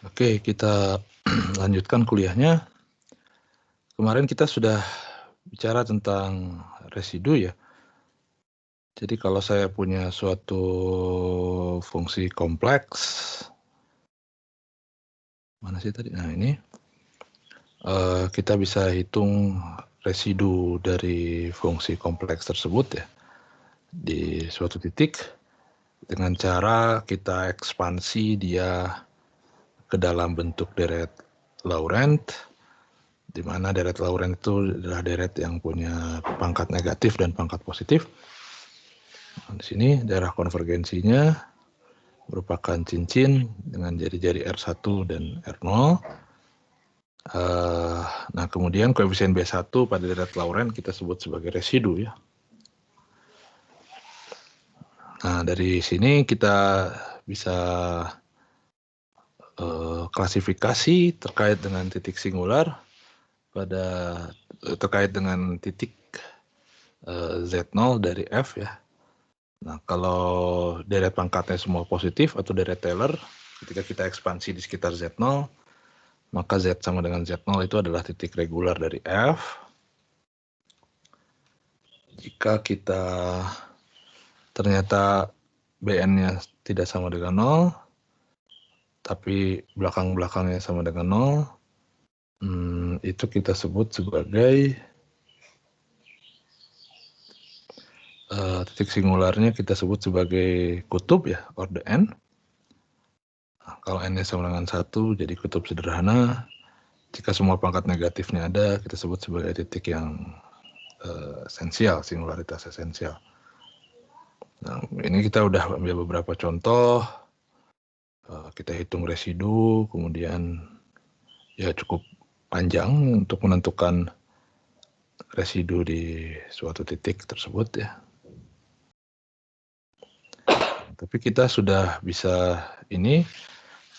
Oke, kita lanjutkan kuliahnya. Kemarin kita sudah bicara tentang residu ya. Jadi kalau saya punya suatu fungsi kompleks, mana sih tadi? Nah ini, kita bisa hitung residu dari fungsi kompleks tersebut ya, di suatu titik dengan cara kita ekspansi dia ke dalam bentuk deret Laurent, di mana deret Laurent itu adalah deret yang punya pangkat negatif dan pangkat positif. Nah, di sini daerah konvergensinya merupakan cincin dengan jari-jari R1 dan R0. Nah, kemudian koefisien B1 pada deret Laurent kita sebut sebagai residu ya. Nah, dari sini kita bisa klasifikasi terkait dengan titik singular terkait dengan titik Z0 dari F ya. Nah, kalau deret pangkatnya semua positif atau deret Taylor, ketika kita ekspansi di sekitar Z0, maka Z sama dengan Z0 itu adalah titik regular dari F. Jika kita ternyata Bn-nya tidak sama dengan 0, tapi belakang-belakangnya sama dengan 0, itu kita sebut sebagai titik singularnya kita sebut sebagai kutub ya, orde N. Nah, kalau N-nya sama dengan 1, jadi kutub sederhana. Jika semua pangkat negatifnya ada, kita sebut sebagai titik yang esensial, singularitas esensial. Nah, ini kita udah ambil beberapa contoh, kita hitung residu, kemudian ya cukup panjang untuk menentukan residu di suatu titik tersebut ya. Tapi kita sudah bisa ini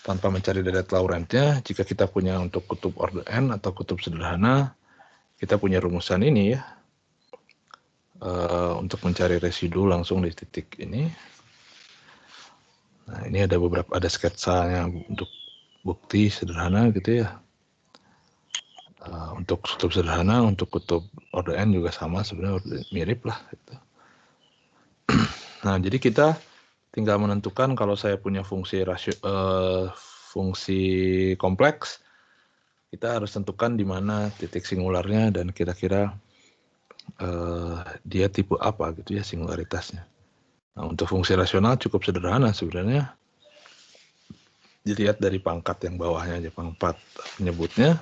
tanpa mencari deret Laurentnya, jika kita punya untuk kutub orde N atau kutub sederhana, kita punya rumusan ini ya, untuk mencari residu langsung di titik ini. Nah, ini ada sketsanya untuk bukti sederhana gitu ya. Untuk kutub sederhana, untuk kutub orde N juga sama sebenarnya, mirip lah gitu. Nah, jadi kita tinggal menentukan kalau saya punya fungsi kompleks, kita harus tentukan di mana titik singularnya dan kira-kira dia tipe apa gitu ya singularitasnya. Nah, untuk fungsi rasional cukup sederhana sebenarnya. Dilihat dari pangkat yang bawahnya aja, pangkat penyebutnya.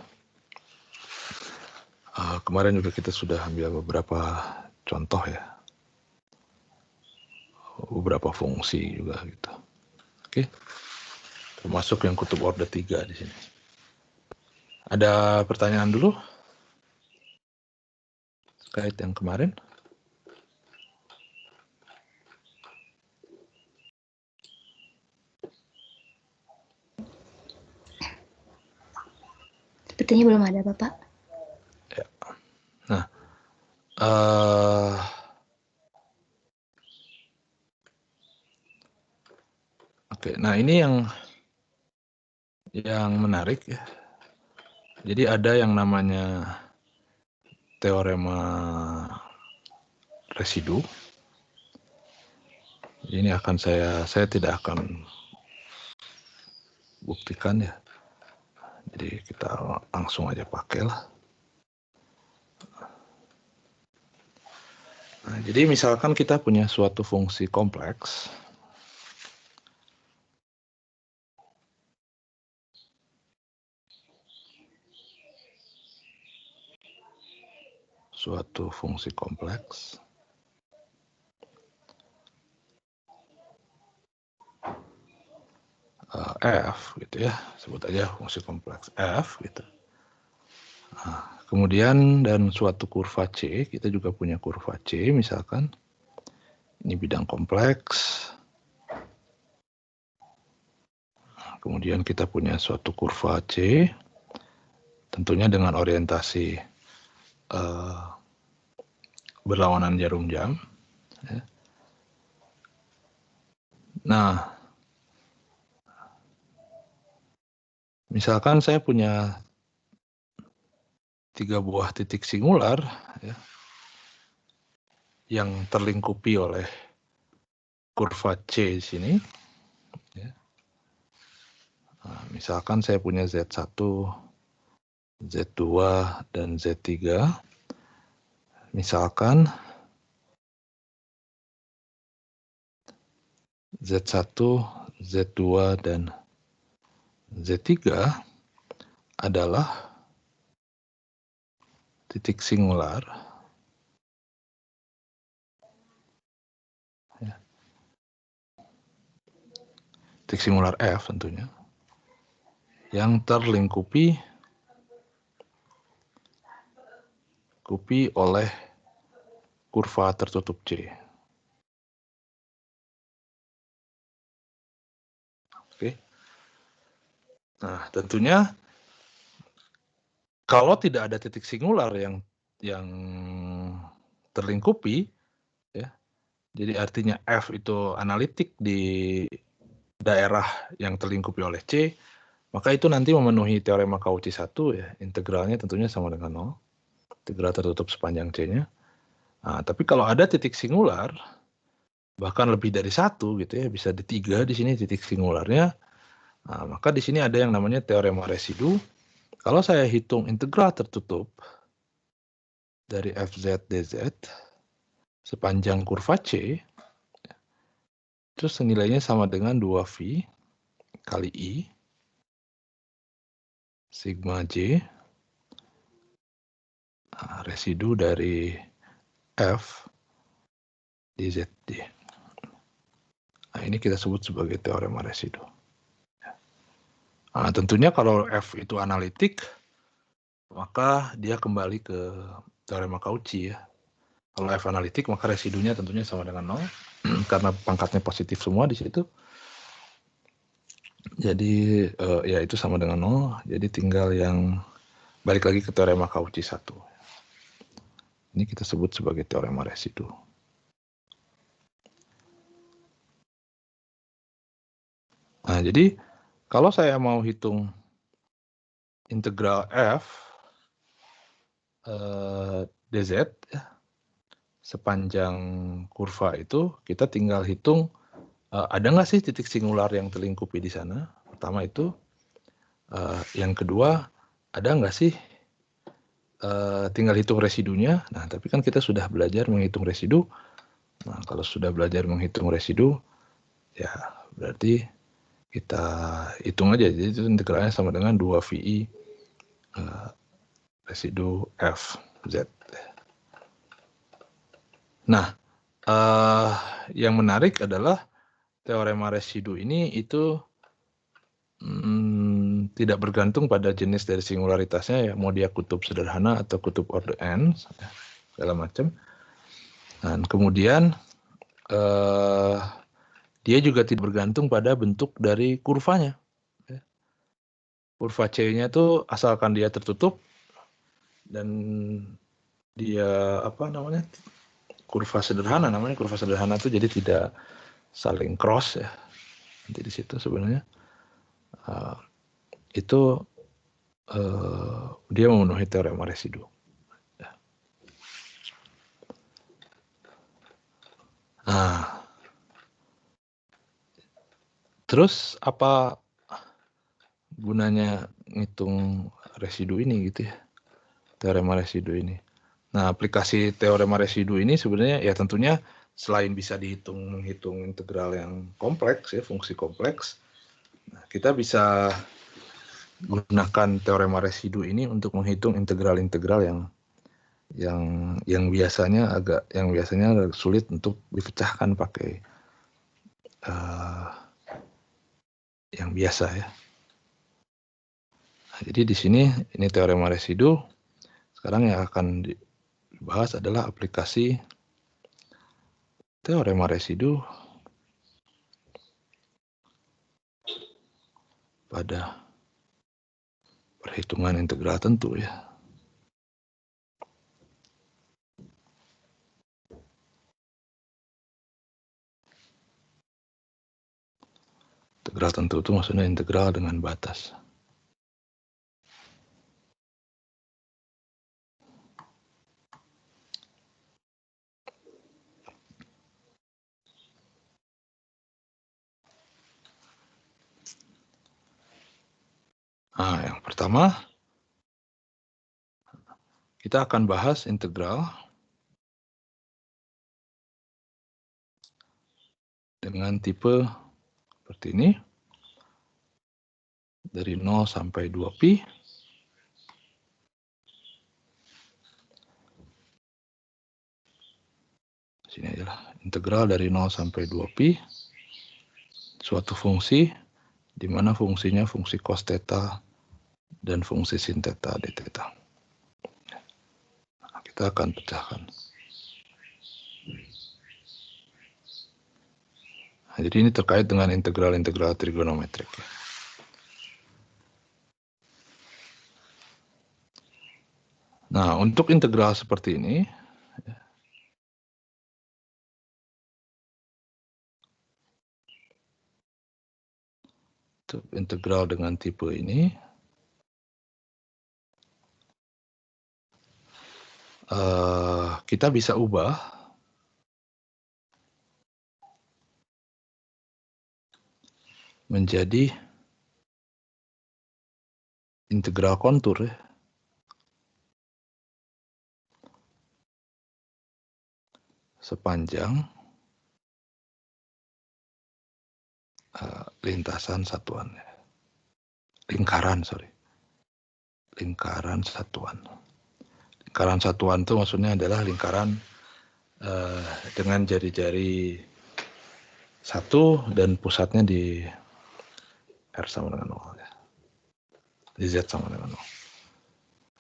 Kemarin juga kita sudah ambil beberapa contoh ya, beberapa fungsi juga gitu. Oke, termasuk yang kutub orde 3 di sini. Ada pertanyaan dulu terkait yang kemarin? Sepertinya belum ada, Bapak. Ya. Nah, oke. Nah, ini yang menarik ya. Jadi ada yang namanya teorema residu. Ini akan saya tidak akan buktikan ya. Jadi kita langsung aja pakailah. Nah, jadi misalkan kita punya suatu fungsi kompleks. Suatu fungsi kompleks. F gitu ya, sebut aja fungsi kompleks F gitu. Nah, kemudian dan suatu kurva C, kita juga punya kurva C misalkan. Ini bidang kompleks. Nah, kemudian kita punya suatu kurva C, tentunya dengan orientasi berlawanan jarum jam. Ya. Nah, Misalkan saya punya 3 buah titik singular ya, yang terlingkupi oleh kurva C di sini. Ya. Nah, misalkan saya punya Z1, Z2, dan Z3. Misalkan Z1, Z2, dan Z3 adalah titik singular ya, titik singular F tentunya, yang terlingkupi oleh kurva tertutup C. Oke. Nah, tentunya kalau tidak ada titik singular yang terlingkupi, ya, jadi artinya F itu analitik di daerah yang terlingkupi oleh C, maka itu nanti memenuhi teorema Cauchy 1 ya, integralnya tentunya sama dengan 0, integral tertutup sepanjang C-nya. Nah, tapi kalau ada titik singular, bahkan lebih dari 1 gitu ya, bisa di 3 di sini titik singularnya, nah, maka di sini ada yang namanya teorema residu. Kalau saya hitung integral tertutup dari Fz dz sepanjang kurva C, terus nilainya sama dengan 2V kali I sigma J, nah, residu dari F dz. Nah, ini kita sebut sebagai teorema residu. Nah, tentunya kalau F itu analitik, maka dia kembali ke teorema Cauchy ya. Kalau F analitik, maka residunya tentunya sama dengan 0, karena pangkatnya positif semua di situ. Jadi ya itu sama dengan 0, jadi tinggal yang balik lagi ke teorema Cauchy 1. Ini kita sebut sebagai teorema residu. Nah, jadi kalau saya mau hitung integral F dz ya, sepanjang kurva itu, kita tinggal hitung ada nggak sih titik singular yang terlingkupi di sana. Pertama itu. Yang kedua, ada nggak sih tinggal hitung residunya. Nah, tapi kan kita sudah belajar menghitung residu. Nah, kalau sudah belajar menghitung residu, ya berarti kita hitung aja. Jadi itu integralnya sama dengan 2VI residu FZ. Nah, yang menarik adalah teorema residu ini itu tidak bergantung pada jenis dari singularitasnya ya, mau dia kutub sederhana atau kutub order n, segala macam. Dan kemudian dia juga tidak bergantung pada bentuk dari kurvanya. Kurva C-nya itu asalkan dia tertutup dan dia kurva sederhana, namanya kurva sederhana itu, jadi tidak saling cross ya. Nanti di situ sebenarnya itu dia memenuhi teorema residu. Nah, terus apa gunanya ngitung residu ini gitu ya, teorema residu ini. Nah, aplikasi teorema residu ini sebenarnya ya tentunya selain bisa menghitung integral yang kompleks ya, fungsi kompleks, nah, kita bisa gunakan teorema residu ini untuk menghitung integral-integral yang biasanya agak sulit untuk dipecahkan pakai yang biasa ya. Nah, jadi di sini ini teorema residu. Sekarang yang akan dibahas adalah aplikasi teorema residu pada perhitungan integral tentu ya. Integral tentu itu maksudnya integral dengan batas. Nah, yang pertama, kita akan bahas integral dengan tipe seperti ini, dari 0 sampai 2pi. Sini adalah integral dari 0 sampai 2pi, suatu fungsi, di mana fungsinya fungsi cos theta dan fungsi sin theta d theta. Nah, kita akan pecahkan. Nah, jadi ini terkait dengan integral-integral trigonometrik. Nah, untuk integral seperti ini, untuk integral dengan tipe ini, kita bisa ubah menjadi integral kontur ya, sepanjang lintasan satuan, lingkaran satuan. Lingkaran satuan itu maksudnya adalah lingkaran dengan jari-jari satu dan pusatnya di R sama dengan 0 ya. Di Z sama dengan 0.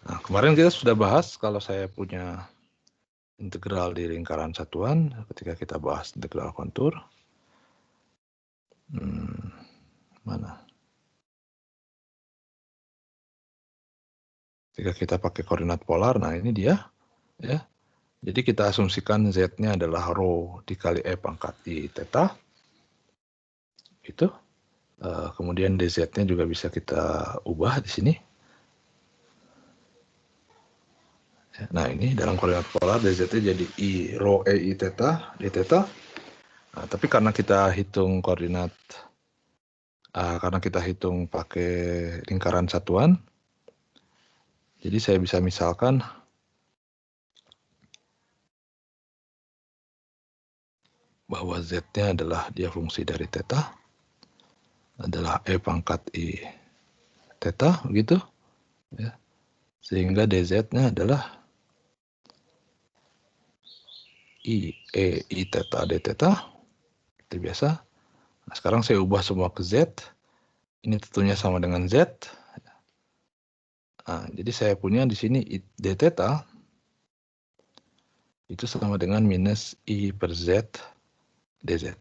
Nah, kemarin kita sudah bahas kalau saya punya integral di lingkaran satuan ketika kita bahas integral kontur. Mana? Ketika kita pakai koordinat polar, nah ini dia ya. Jadi kita asumsikan Z-nya adalah rho dikali E pangkat I theta. Itu. Kemudian dz-nya juga bisa kita ubah di sini. Nah, ini dalam koordinat polar dz-nya jadi I rho E I theta d theta. Nah, tapi karena kita hitung koordinat, karena kita hitung pakai lingkaran satuan, jadi saya bisa misalkan bahwa Z-nya adalah dia fungsi dari theta, adalah E pangkat I theta, begitu. Ya. Sehingga dz-nya adalah I E I theta d theta, seperti biasa. Nah, sekarang saya ubah semua ke Z, ini tentunya sama dengan Z. Nah, jadi saya punya di sini d theta, itu sama dengan minus I per Z dz.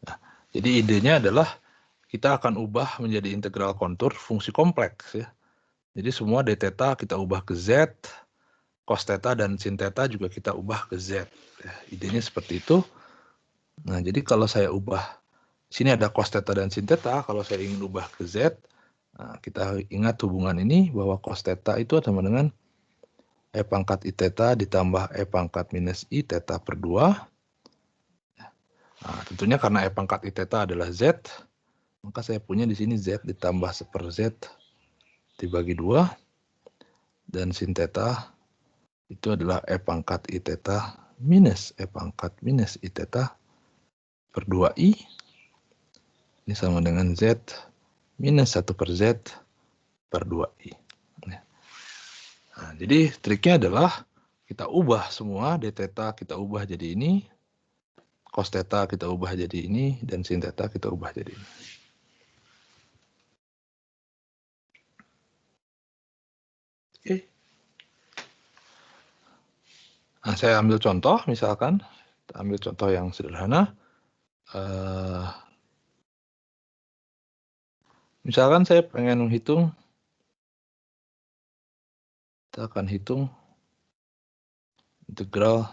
Nah, jadi idenya adalah kita akan ubah menjadi integral kontur fungsi kompleks ya. Jadi semua d theta kita ubah ke Z, cos theta dan sin theta juga kita ubah ke Z. Ya, idenya seperti itu. Nah, jadi kalau saya ubah, sini ada cos theta dan sin theta, kalau saya ingin ubah ke Z, nah, kita ingat hubungan ini bahwa cos theta itu sama dengan E pangkat I theta ditambah E pangkat minus I theta per 2. Nah, tentunya karena E pangkat I theta adalah Z, maka saya punya di sini Z ditambah 1/Z dibagi 2. Dan sin theta itu adalah E pangkat I theta minus E pangkat minus I theta per 2I. Ini sama dengan Z minus 1/Z per 2I. Nah, jadi triknya adalah kita ubah semua, d theta kita ubah jadi ini, cos theta kita ubah jadi ini, dan sin theta kita ubah jadi ini. Oke. Nah, saya ambil contoh, misalkan, kita ambil contoh yang sederhana. Misalkan saya pengen menghitung, kita akan hitung integral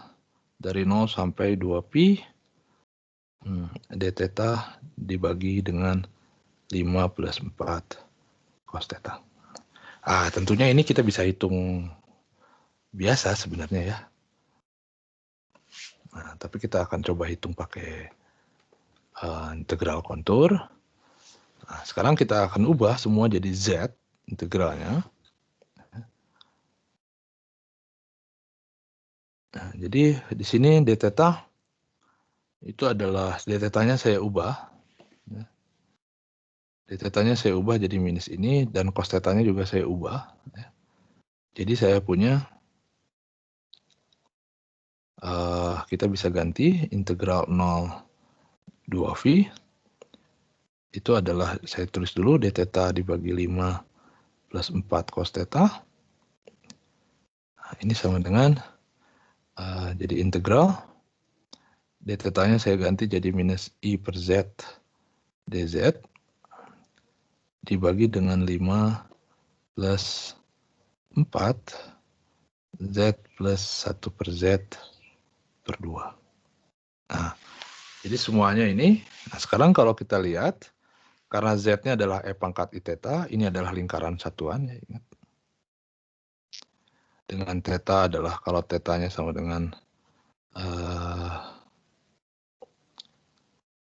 dari 0 sampai 2pi d theta dibagi dengan 5 plus 4 cos theta. Tentunya ini kita bisa hitung biasa sebenarnya ya. Nah, tapi kita akan coba hitung pakai integral kontur. Nah, sekarang kita akan ubah semua jadi Z. integralnya. Nah, jadi di sini d theta itu adalah d theta-nya saya ubah. D theta-nya saya ubah jadi minus ini dan cos theta-nya juga saya ubah. Jadi saya punya kita bisa ganti integral 0 2V itu adalah saya tulis dulu d theta dibagi 5 plus 4 cos theta. Nah, ini sama dengan jadi integral d theta-nya saya ganti jadi minus I per Z dz dibagi dengan 5 plus 4 Z plus 1 per Z per 2. Nah, jadi semuanya ini, nah sekarang kalau kita lihat, karena Z-nya adalah E pangkat I theta, ini adalah lingkaran satuan, ya ingat. Dengan theta adalah kalau theta-nya sama dengan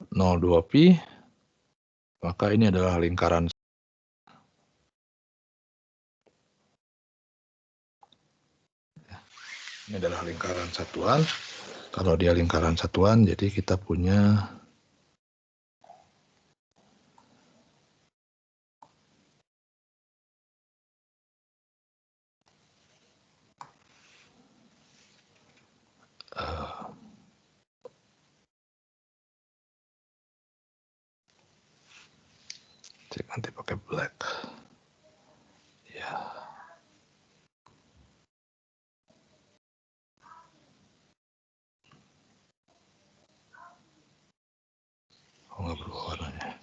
0,2pi, maka ini adalah lingkaran. Ini adalah lingkaran satuan. Kalau dia lingkaran satuan, jadi kita punya saya ganti pakai black. Ya. Oh, nggak berubah warnanya.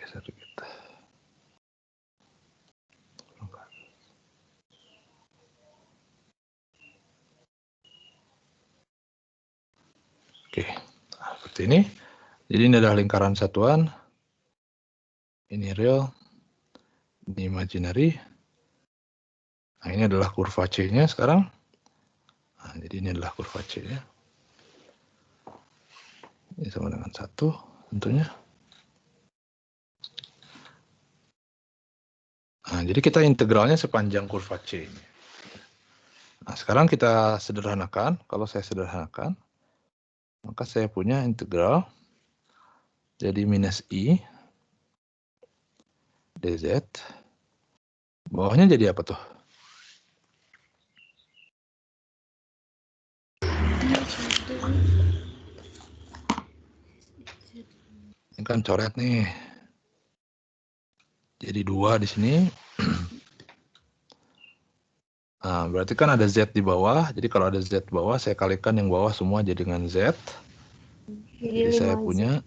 Geser dikit. Oke, nah, seperti ini. Jadi ini adalah lingkaran satuan. Ini real. Ini imaginary. Nah, ini adalah kurva C-nya sekarang. Nah, jadi ini adalah kurva C-nya. Ini sama dengan 1 tentunya. Nah, jadi kita integralnya sepanjang kurva C ini. Nah, sekarang kita sederhanakan. Kalau saya sederhanakan, maka saya punya integral jadi minus I dz. Bawahnya jadi apa tuh? Ini kan coret nih. Jadi 2 di sini. Nah, berarti kan ada Z di bawah. Jadi kalau ada Z di bawah, saya kalikan yang bawah semua jadi dengan Z. Jadi saya punya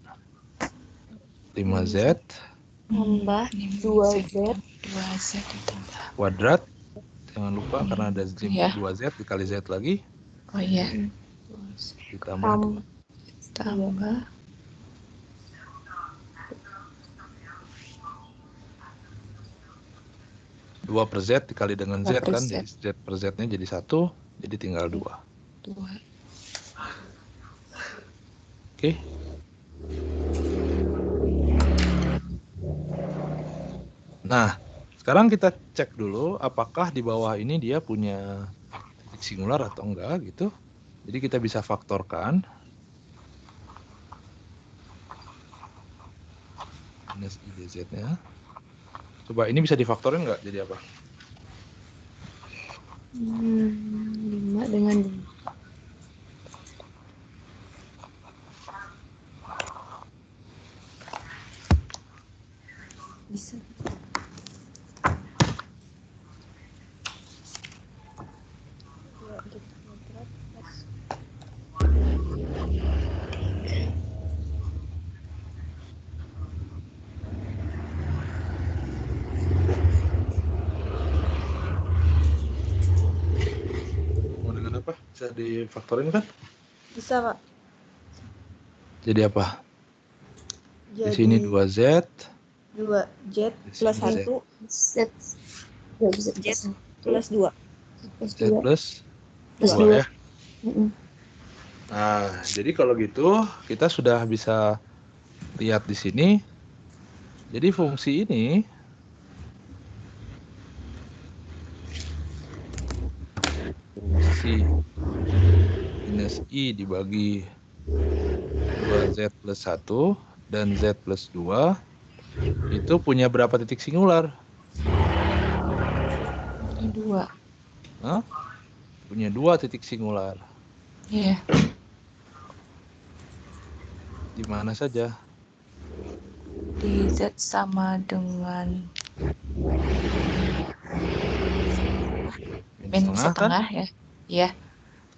5Z tambah 2Z kuadrat. Jangan lupa karena ada 2Z dikali Z lagi. Oh iya. Ditambah 2 per Z dikali dengan Z kan. Jadi Z per Z-nya jadi 1. Jadi tinggal 2. Oke. Nah, sekarang kita cek dulu apakah di bawah ini dia punya titik singular atau enggak gitu. Jadi kita bisa faktorkan. Minus I dz-nya. Coba ini bisa difaktorin enggak jadi apa? 5 dengan 2. Bisa. Mau dengan apa? Bisa difaktorin kan? Bisa, Pak. Jadi apa? Jadi di sini 2Z. 2Z plus 1. Z plus 2. Z plus Plus 2 2. ya. Nah, jadi kalau gitu kita sudah bisa lihat di sini. Jadi fungsi ini fungsi minus I dibagi 2Z plus 1 dan Z plus 2 itu punya berapa titik singular? Ini 2. Hah? Punya 2 titik singular. Iya. Di mana saja? Di Z sama dengan min setengah kan? Ya. Iya.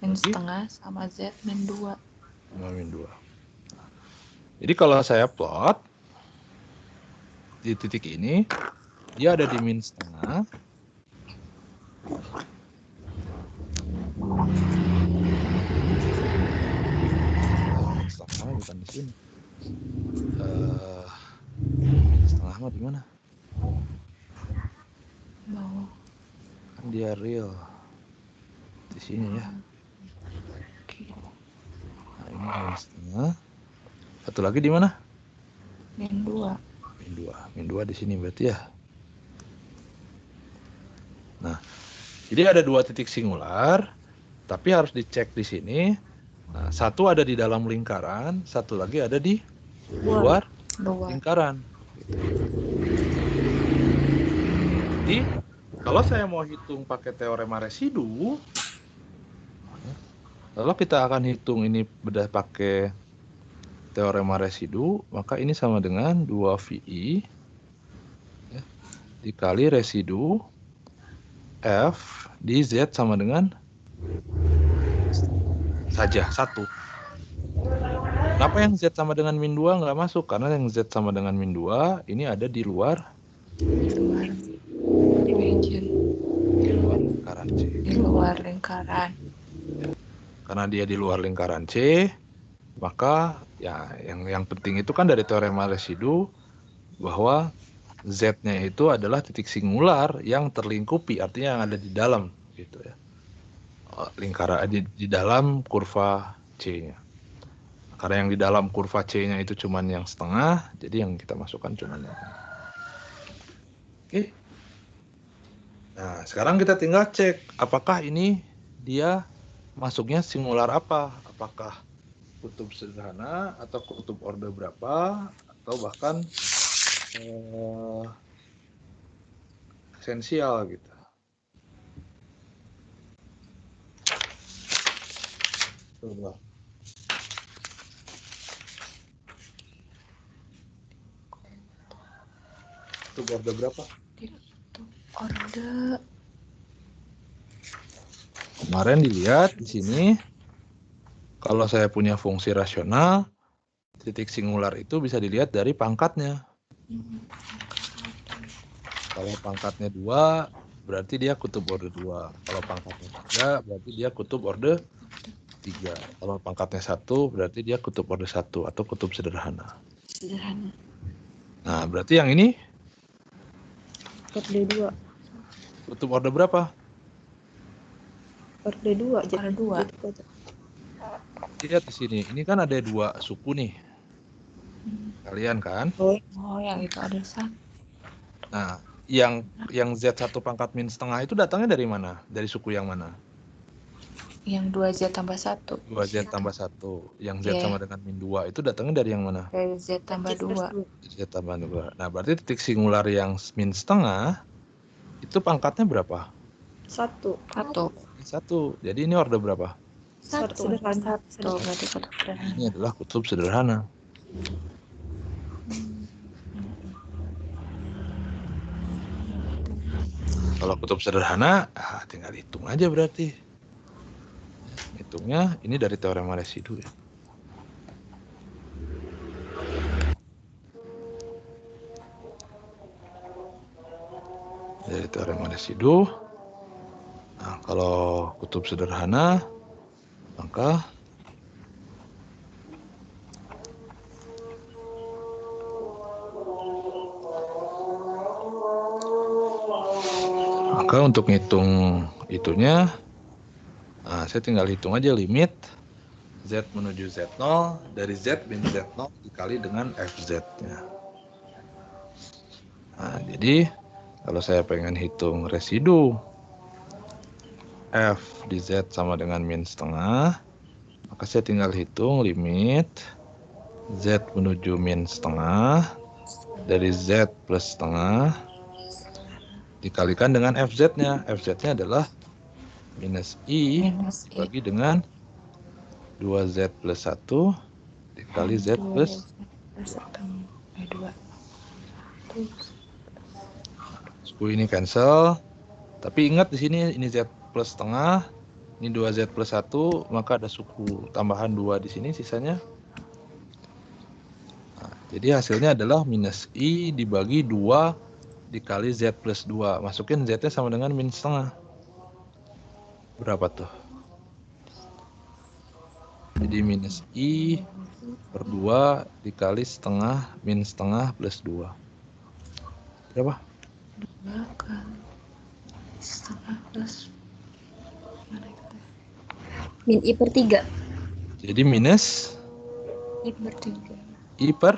Min Lagi? setengah sama Z min 2. Sama min 2. Jadi kalau saya plot di titik ini, dia ada di min setengah. Min setengah bukan di sini. Min setengah mah di mana? Bawah. Kan dia real. Di sini ya. Oke. Nah, ini min setengah. Satu lagi di mana? Min 2. Min 2. Min 2 di sini berarti ya. Nah, jadi ada 2 titik singular, tapi harus dicek di sini. Nah, satu ada di dalam lingkaran, satu lagi ada di luar lingkaran. Jadi, kalau saya mau hitung pakai teorema residu, lalu kita akan hitung ini berdasarkan pakai teorema residu, maka ini sama dengan 2VI ya, dikali residu F di Z sama dengan saja 1. Kenapa yang Z sama dengan min 2 nggak masuk? Karena yang Z sama dengan min 2 ini ada di luar region. Di luar lingkaran C. Di luar lingkaran. Karena dia di luar lingkaran C, maka ya yang penting itu kan dari teorema residu bahwa Z-nya itu adalah titik singular yang terlingkupi, artinya yang ada di dalam gitu ya. Lingkaran di dalam kurva C-nya. Karena yang di dalam kurva C-nya itu cuman yang setengah, jadi yang kita masukkan cuman yang. Oke. Nah, sekarang kita tinggal cek apakah ini dia masuknya singular apa? Apakah kutub sederhana atau kutub order berapa atau bahkan esensial gitu. Coba. Kutub order berapa? Order. Kemarin dilihat di sini, kalau saya punya fungsi rasional, titik singular itu bisa dilihat dari pangkatnya. Kalau pangkatnya 2, berarti dia kutub order 2. Kalau pangkatnya 3, berarti dia kutub order 3. Kalau pangkatnya 1, berarti dia kutub order 1 atau kutub sederhana. Nah, berarti yang ini? Order 2. Kutub order berapa? Order 2. Order 2. Lihat di sini, ini kan ada 2 suku nih. Kalian kan? Oh, yang itu ada 1. Nah, yang Z1 pangkat min setengah itu datangnya dari mana? Dari suku yang mana? Yang 2Z tambah 1. 2Z tambah 1. Yang Z sama dengan min 2 itu datangnya dari yang mana? Dari Z tambah 2. Z tambah 2. Nah, berarti titik singular yang min setengah itu pangkatnya berapa? 1. 1. Jadi ini order berapa? 1 sederhana. Berarti kutub sederhana. Ini adalah kutub sederhana. Kalau kutub sederhana, tinggal hitung aja berarti. Hitungnya ini dari teorema residu ya. Dari teorema residu. Nah, kalau kutub sederhana, maka untuk ngitung itunya, Nah, saya tinggal hitung aja limit Z menuju Z0 dari Z min Z0 dikali dengan FZ-nya. Nah, jadi kalau saya pengen hitung residu F di Z sama dengan min setengah, maka saya tinggal hitung limit Z menuju min setengah dari Z plus setengah dikalikan dengan FZ-nya. FZ-nya adalah minus I Minus I. dibagi dengan 2Z plus 1 dikali Z plus 2. suku ini cancel. Tapi ingat di sini ini Z plus setengah, ini 2Z plus 1, maka ada suku tambahan 2 di sini sisanya. Nah, jadi hasilnya adalah minus I dibagi 2 dikali Z plus 2. Masukin Z-nya sama dengan min setengah. Berapa tuh? Jadi minus I per 2 dikali setengah min setengah plus 2. Berapa? 2 kali setengah plus Min I per 3. Jadi minus I per 3. I per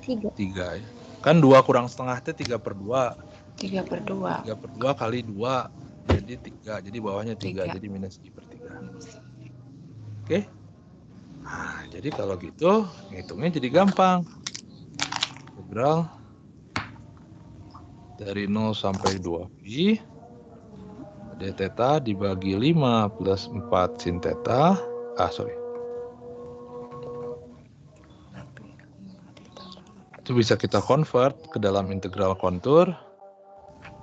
3. 3 ya. Kan 2 kurang setengah itu 3 per 2. 3 per 2. 3 per 2 kali 2. Jadi 3. Jadi bawahnya 3. 3. Jadi minus I per 3. Oke. Nah, jadi kalau gitu ngitungnya jadi gampang. Integral dari 0 sampai 2pi d theta dibagi 5 plus 4 sin theta. Itu bisa kita convert ke dalam integral kontur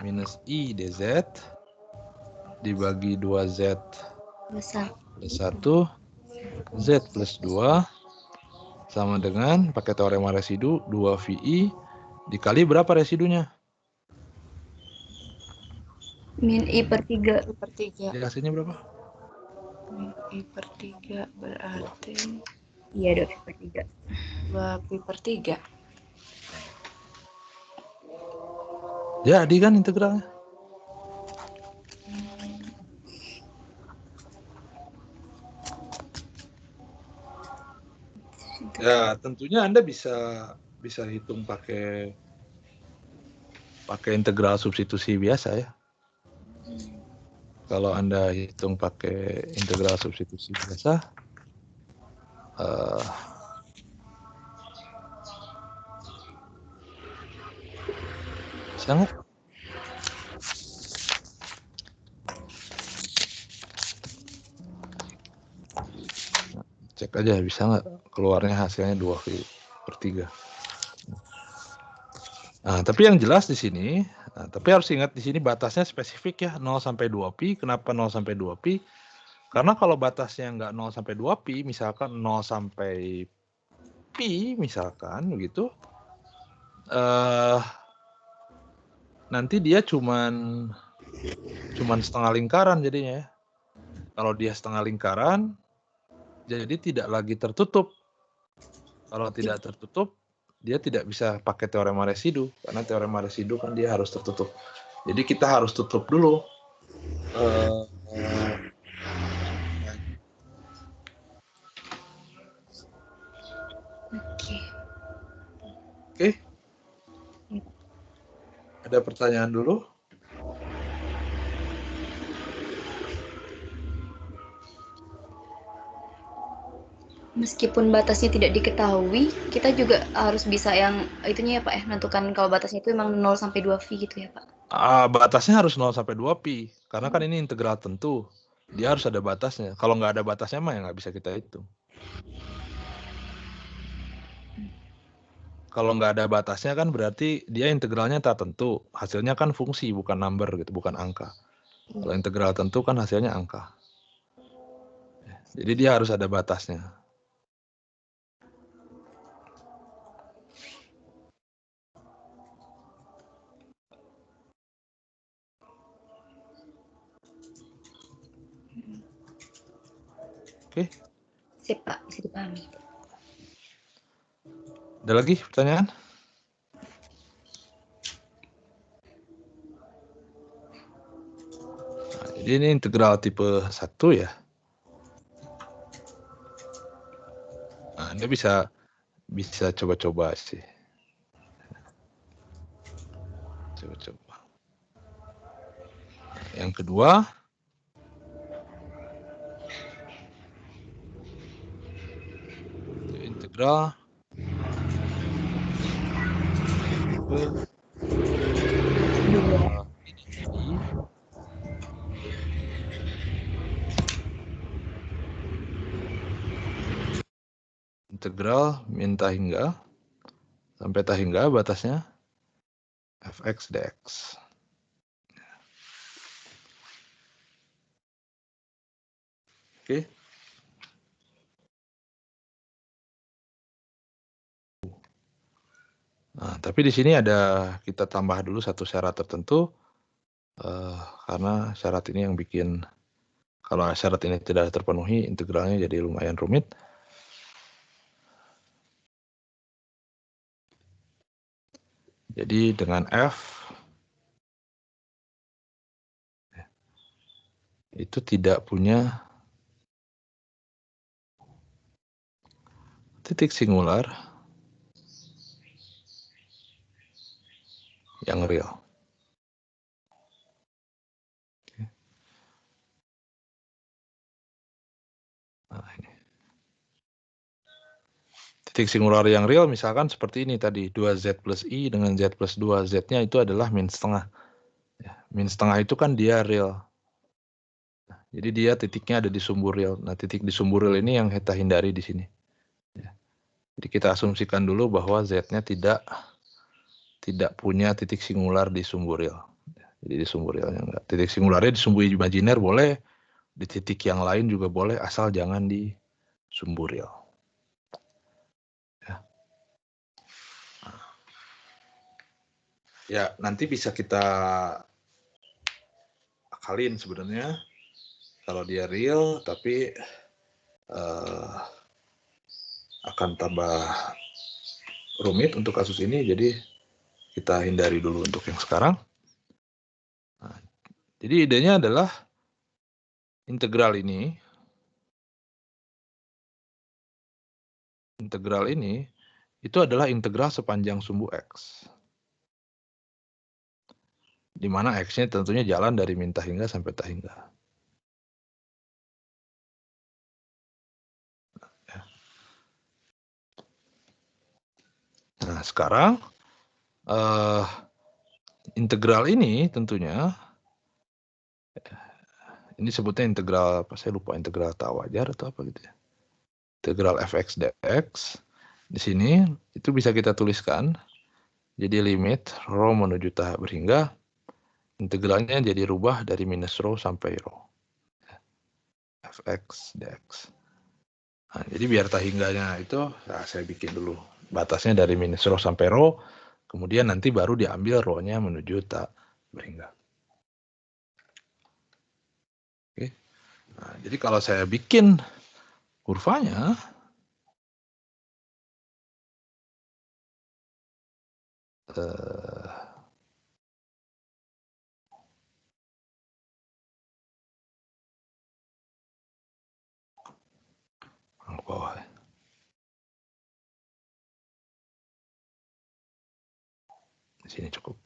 minus I dz dibagi 2z plus 1 z plus 2 sama dengan pakai teorema residu 2VI dikali berapa residunya? Min I per 3. I per 3. Jadi hasilnya berapa? Min I per 3 berarti Iya, 2 per 3. 2pi per 3. Jadi kan integralnya. Ya, tentunya Anda bisa hitung pakai integral substitusi biasa ya. Kalau Anda hitung pakai integral substitusi biasa, bisa nggak? Cek aja bisa nggak keluarnya hasilnya 2V per 3. Nah, tapi yang jelas di sini, tapi harus ingat di sini batasnya spesifik ya, 0 sampai 2pi. Kenapa 0 sampai 2pi? Karena kalau batasnya nggak 0 sampai 2pi, misalkan 0 sampai pi, misalkan begitu, nanti dia cuman setengah lingkaran jadinya ya. Kalau dia setengah lingkaran, jadi tidak lagi tertutup. Kalau tidak tertutup, dia tidak bisa pakai teorema residu, karena teorema residu kan dia harus tertutup. Jadi kita harus tutup dulu. Oke. Ada pertanyaan dulu? Meskipun batasnya tidak diketahui, kita juga harus bisa yang itunya ya Pak ya, menentukan kalau batasnya itu memang 0 sampai 2 V gitu ya Pak. Batasnya harus 0 sampai 2pi, karena kan ini integral tentu. Dia harus ada batasnya. Kalau nggak ada batasnya mah ya nggak bisa kita hitung. Kalau nggak ada batasnya kan berarti dia integralnya tak tentu. Hasilnya kan fungsi, bukan number gitu, bukan angka. Kalau integral tentu kan hasilnya angka. Jadi dia harus ada batasnya. Oke. Sip Pak, bisa dipahami. Ada lagi pertanyaan? Nah, Jadi ini integral tipe 1 ya. Nah, Anda bisa coba-coba sih. Coba-coba. Yang kedua, integral integral min tahingga sampai tahingga batasnya fx dx. Oke. Nah, tapi di sini ada kita tambah dulu satu syarat tertentu karena syarat ini yang bikin kalau syarat ini tidak terpenuhi integralnya jadi lumayan rumit. Jadi dengan f itu tidak punya titik singular yang real. Nah, ini. Titik singular yang real misalkan seperti ini tadi, 2z plus i dengan z plus 2. Z-nya itu adalah min setengah. Min setengah itu kan dia real. Jadi dia titiknya ada di sumbu real. Nah, titik di sumbu real ini yang kita hindari di sini. Jadi kita asumsikan dulu bahwa z-nya tidak punya titik singular di sumbu real. Jadi di sumbu realnya enggak. Titik singularnya di sumbu imajiner boleh, di titik yang lain juga boleh, asal jangan di sumbu real. Ya, nanti bisa kita akalin sebenarnya kalau dia real, tapi akan tambah rumit untuk kasus ini, jadi kita hindari dulu untuk yang sekarang. Nah, jadi idenya adalah integral ini itu adalah integral sepanjang sumbu X. Di mana X-nya tentunya jalan dari min tahingga sampai tahingga. Nah, sekarang integral ini tentunya, ini sebutnya integral, apa saya lupa, integral tak wajar atau apa gitu ya. Integral fx dx. Di sini itu bisa kita tuliskan jadi limit rho menuju tahap berhingga, integralnya jadi rubah dari minus rho sampai rho. Fx dx. Nah, jadi biar tahingganya itu, nah saya bikin dulu batasnya dari minus rho sampai rho, kemudian nanti baru diambil rho-nya menuju tak berhingga. Oke. Nah, jadi kalau saya bikin kurvanya, bawah. Di sini cukup.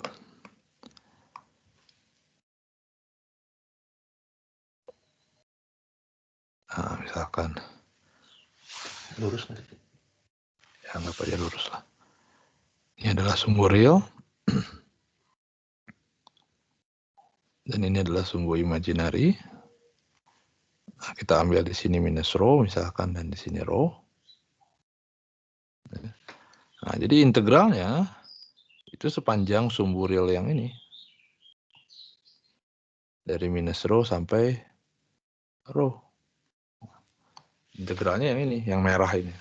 Nah, misalkan lurus nggak sih? Ya, anggap aja lurus lah. Ini adalah sumbu real. Dan ini adalah sumbu imaginary. Nah, kita ambil di sini minus rho misalkan, dan di sini rho. Nah, jadi integralnya itu sepanjang sumbu real yang ini. Dari minus rho sampai rho. Integralnya yang ini, yang merah ini.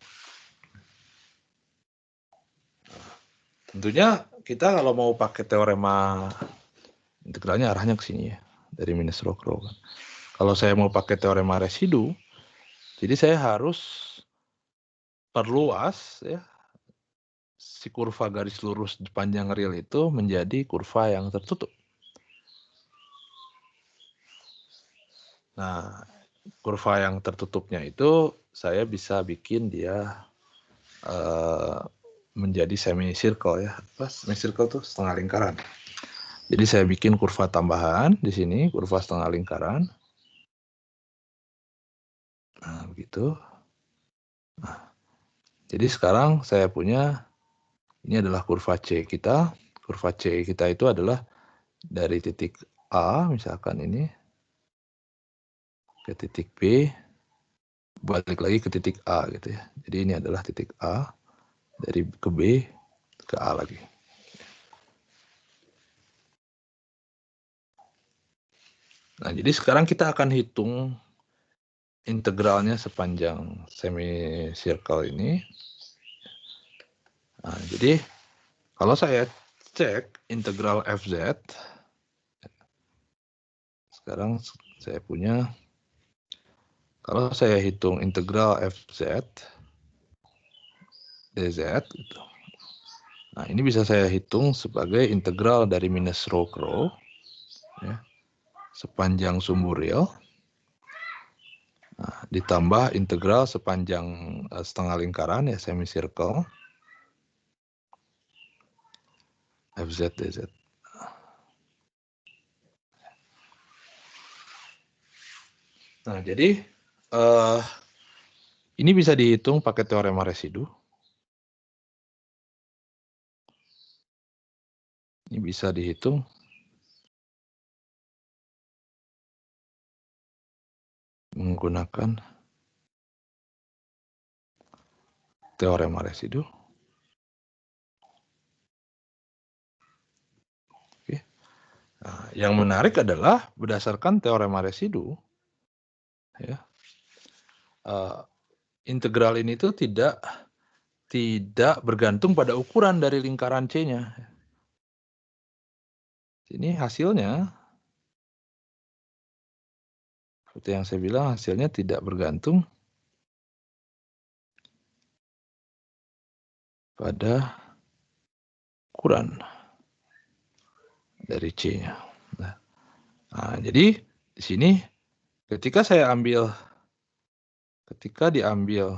Tentunya kita kalau mau pakai teorema integralnya arahnya ke sini ya, dari minus rho ke rho. Kalau saya mau pakai teorema residu, jadi saya harus perluas ya si kurva garis lurus panjang real itu menjadi kurva yang tertutup. Nah, kurva yang tertutupnya itu saya bisa bikin dia menjadi semicircle ya. Semicircle tuh setengah lingkaran. Jadi saya bikin kurva tambahan di sini, kurva setengah lingkaran. Nah, begitu. Nah, jadi sekarang saya punya, ini adalah kurva C kita. Kurva C kita itu adalah dari titik A, misalkan ini, ke titik B, balik lagi ke titik A gitu ya. Jadi ini adalah titik A, dari ke B, ke A lagi. Nah, jadi sekarang kita akan hitung integralnya sepanjang semicircle ini. Nah, jadi kalau saya cek integral FZ, sekarang saya punya, kalau saya hitung integral FZ dz gitu. Nah, ini bisa saya hitung sebagai integral dari minus rho ke rho ya, sepanjang sumbu real. Nah, ditambah integral sepanjang setengah lingkaran ya, semicircle FZ dz. Nah, jadi ini bisa dihitung pakai teorema residu. Ini bisa dihitung menggunakan teorema residu. Oke. Nah, yang menarik adalah berdasarkan teorema residu, ya, integral ini tuh tidak bergantung pada ukuran dari lingkaran C-nya. Ini hasilnya, seperti yang saya bilang, hasilnya tidak bergantung pada ukuran dari C-nya. Nah, jadi di sini ketika diambil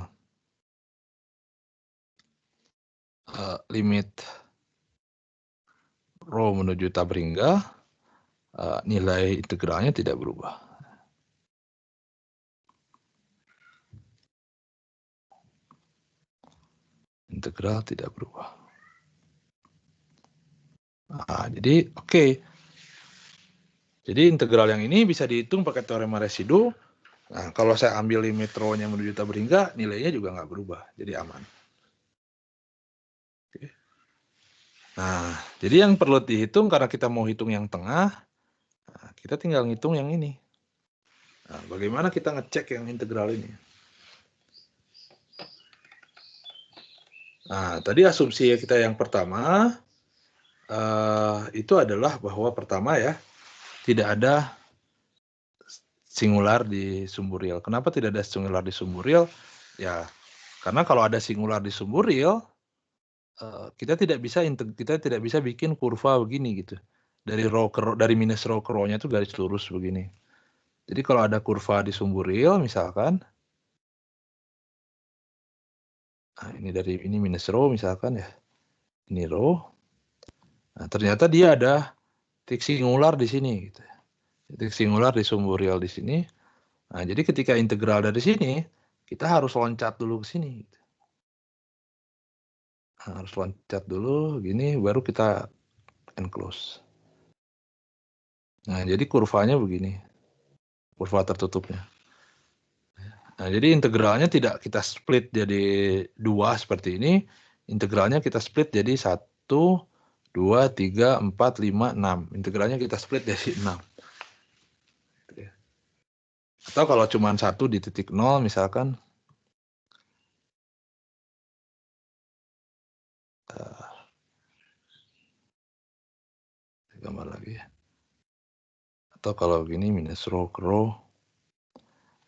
limit rho menuju tabringga, nilai integralnya tidak berubah. Integral tidak berubah. Nah, jadi oke. Jadi integral yang ini bisa dihitung pakai teorema residu. Nah, kalau saya ambil limit rho-nya menuju tabringga, nilainya juga nggak berubah. Jadi aman. Oke. Nah, jadi yang perlu dihitung karena kita mau hitung yang tengah, nah, kita tinggal ngitung yang ini. Nah, bagaimana kita ngecek yang integral ini? Nah, tadi asumsi kita yang pertama itu adalah bahwa pertama ya, tidak ada singular di sumbu real. Kenapa tidak ada singular di sumbu real? Ya, karena kalau ada singular di sumbu real, kita tidak bisa bikin kurva begini gitu. Dari dari minus rho ke rho-nya itu garis lurus begini. Jadi kalau ada kurva di sumbu real misalkan, nah ini minus rho misalkan ya, ini rho. Nah, ternyata dia ada titik singular di sini gitu. Titik singular di sumbu real di sini. Nah, jadi ketika integral dari sini, kita harus loncat dulu ke sini. Nah, harus loncat dulu, gini, baru kita enclose. Nah, jadi kurvanya begini. Kurva tertutupnya. Nah, jadi integralnya tidak kita split jadi 2 seperti ini. Integralnya kita split jadi 1, 2, 3, 4, 5, 6. Integralnya kita split jadi 6. Atau kalau cuma 1 di titik 0 misalkan, gambar lagi ya. Atau kalau begini minus rho ke rho,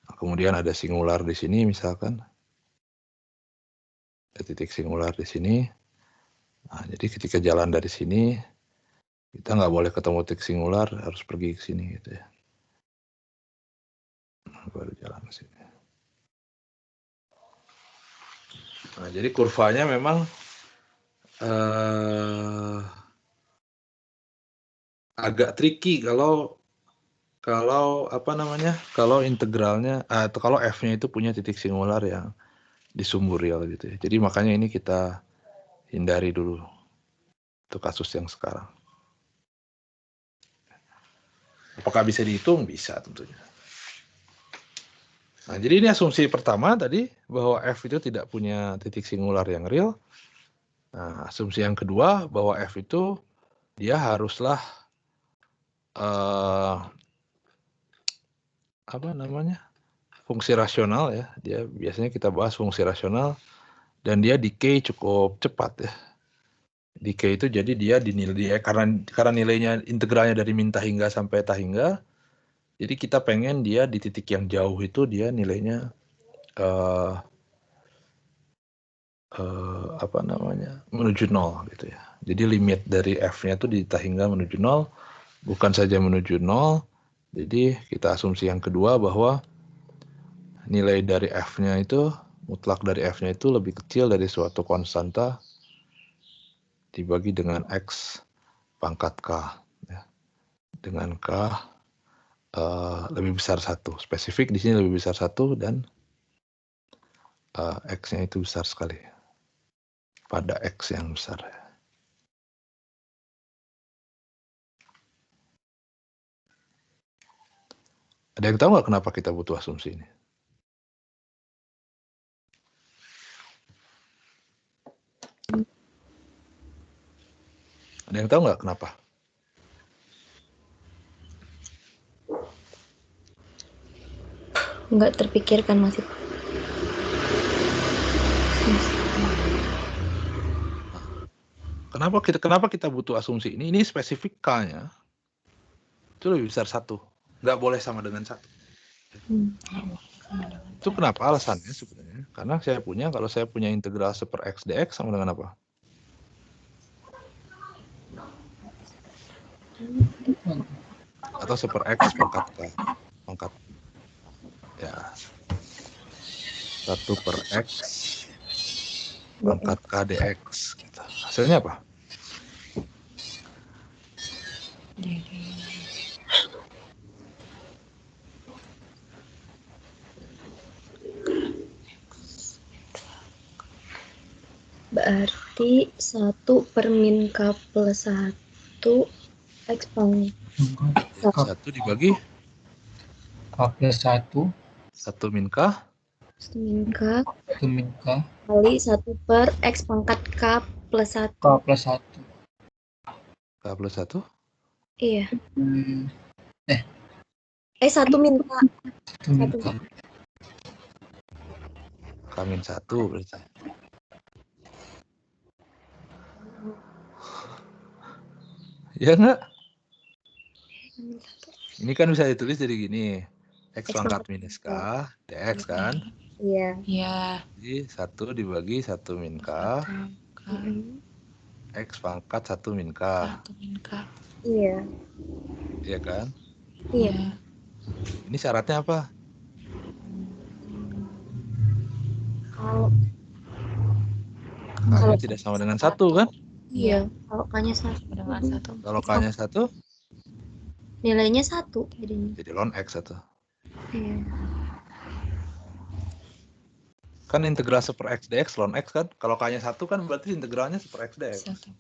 nah, kemudian ada singular di sini misalkan, ada titik singular di sini. Nah, jadi ketika jalan dari sini, kita nggak boleh ketemu titik singular, harus pergi ke sini gitu ya. baru jalan ke sini. Nah, jadi kurvanya memang agak tricky kalau apa namanya, kalau integralnya atau kalau f-nya itu punya titik singular yang di sumbu real gitu ya. Jadi makanya ini kita hindari dulu untuk kasus yang sekarang. Apakah bisa dihitung? Bisa tentunya. Nah, jadi ini asumsi pertama tadi bahwa f itu tidak punya titik singular yang real. Nah, asumsi yang kedua bahwa f itu dia haruslah apa namanya, fungsi rasional ya. Dia biasanya kita bahas fungsi rasional dan dia decay cukup cepat ya. Decay itu jadi dia dinilai karena nilainya integralnya dari min tahingga sampai tahingga. Jadi kita pengen dia di titik yang jauh itu dia nilainya apa namanya, menuju 0 gitu ya. Jadi limit dari f-nya itu di tahingga menuju 0, bukan saja menuju 0. Jadi kita asumsi yang kedua bahwa nilai dari f-nya itu, mutlak dari f-nya itu lebih kecil dari suatu konstanta dibagi dengan x pangkat k ya. Dengan k lebih besar 1. Spesifik di sini lebih besar 1 dan x-nya itu besar sekali. Pada x yang besar. Ada yang tahu nggak kenapa kita butuh asumsi ini? Ada yang tahu nggak kenapa? Nggak terpikirkan masih. Kenapa kita butuh asumsi ini? Ini spesifik k-nya itu lebih besar 1. Nggak boleh sama dengan 1. Itu kenapa alasannya sebenarnya? Karena kalau saya punya integral seper x dx sama dengan apa? Atau seper x pangkat k. Pangkat. Ya. 1 per x pangkat k dx. Gitu. Hasilnya apa? Berarti 1 per min k plus 1 x pangkat 1 dibagi k plus 1 1 min k 1 min k 1 min k kali 1 per x pangkat k plus 1. k plus 1 k plus 1 Iya. 1 min k 1 min k k min 1 berarti. Ya enggak? Ini kan bisa ditulis jadi gini. X pangkat minus K dx kan? Iya. Iya. Jadi 1 dibagi 1 min K. X pangkat 1 min K. 1 min K. Iya. Iya kan? Iya. Ini syaratnya apa? K-nya tidak sama dengan 1 kan? Iya. Kalau k-nya 1 Dengan 1. Kalau K-nya 1, nilainya 1 jadinya. jadi ln X 1. Iya. Kan integral seper X dx ln X kan? Kalau K-nya 1 kan berarti integralnya seper X dx. 1.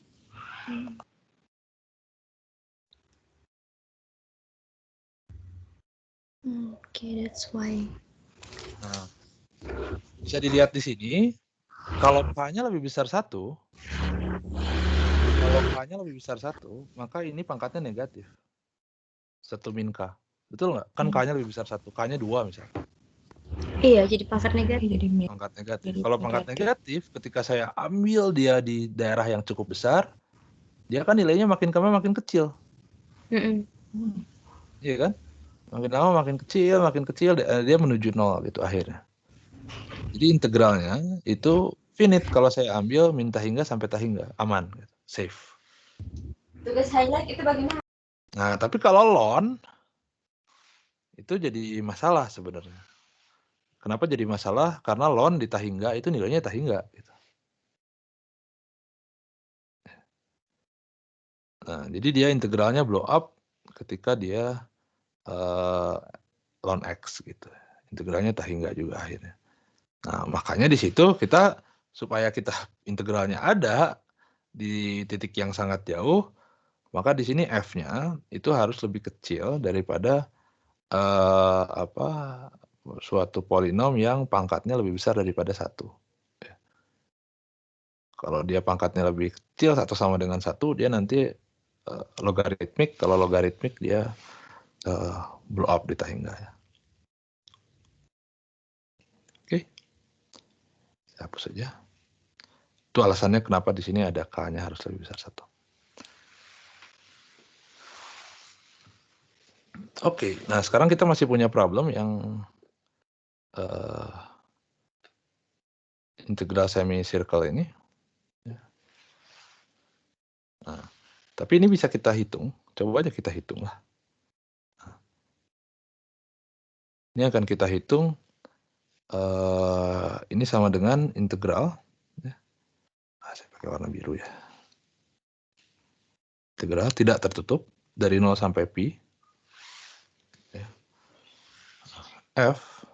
Okay, that's why. Nah, bisa dilihat di sini, kalau K-nya lebih besar 1, maka ini pangkatnya negatif. 1 min K. Betul nggak? Kan K-nya lebih besar 1, K-nya 2 misalnya. Iya, jadi pangkat negatif. Jadi min. Pangkat negatif. Jadi Kalau pangkat negatif, ketika saya ambil dia di daerah yang cukup besar, dia kan nilainya makin kecil. Iya kan? Makin lama makin kecil, dia menuju 0 gitu akhirnya. Jadi integralnya itu finite kalau saya ambil min tahingga sampai tahingga, aman, gitu. Safe. Tugas highlight itu bagaimana? Nah, tapi kalau ln, itu jadi masalah sebenarnya. Kenapa jadi masalah? Karena ln di tahingga itu nilainya tahingga gitu. Nah, jadi dia integralnya blow up ketika dia ln X gitu. Integralnya tahingga juga akhirnya. Nah, makanya di situ kita supaya kita integralnya ada di titik yang sangat jauh, maka di sini f-nya itu harus lebih kecil daripada suatu polinom yang pangkatnya lebih besar daripada 1. Kalau dia pangkatnya lebih kecil atau sama dengan 1, dia nanti logaritmik. Kalau logaritmik dia blow up di tahingga ya. Oke. Hapus saja. Itu alasannya kenapa di sini ada K-nya harus lebih besar 1. Oke, nah sekarang kita masih punya problem yang integral semicircle ini. Nah, tapi ini bisa kita hitung. Coba aja kita hitung lah. Ini akan kita hitung. Ini sama dengan integral. Saya pakai warna biru ya. Integral tidak tertutup dari 0 sampai pi. F.